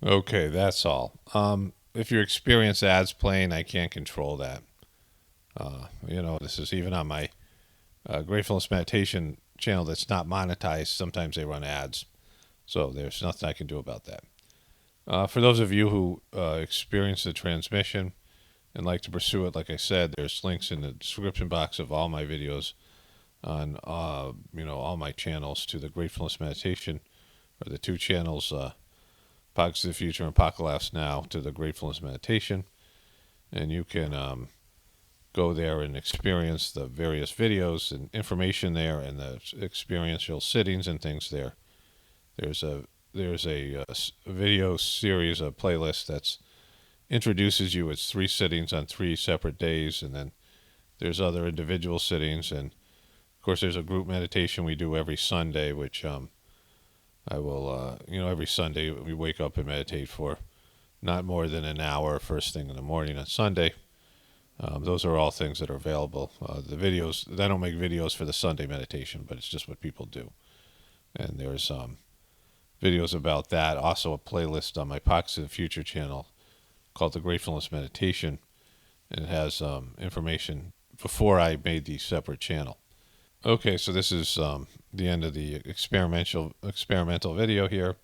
Okay, that's all. If you experience ads playing, I can't control that. This is even on my Gratefulness Meditation channel that's not monetized. Sometimes they run ads. So there's nothing I can do about that. For those of you who experience the transmission and like to pursue it, like I said, there's links in the description box of all my videos on, all my channels to the Gratefulness Meditation, or the two channels, Pockets of the Future and Apocalypse Now, to the Gratefulness Meditation. And you can go there and experience the various videos and information there, and the experiential sittings and things there. There's a video series, a playlist that's introduces you. It's 3 sittings on 3 separate days, and then there's other individual sittings, and of course there's a group meditation we do every Sunday, which I will, every Sunday we wake up and meditate for not more than an hour first thing in the morning on Sunday. Those are all things that are available. The videos, I don't make videos for the Sunday meditation, but it's just what people do. And there's videos about that. Also a playlist on my Pockets of the Future channel called the Gratefulness Meditation. And it has information before I made the separate channel. Okay, so this is the end of the experimental video here.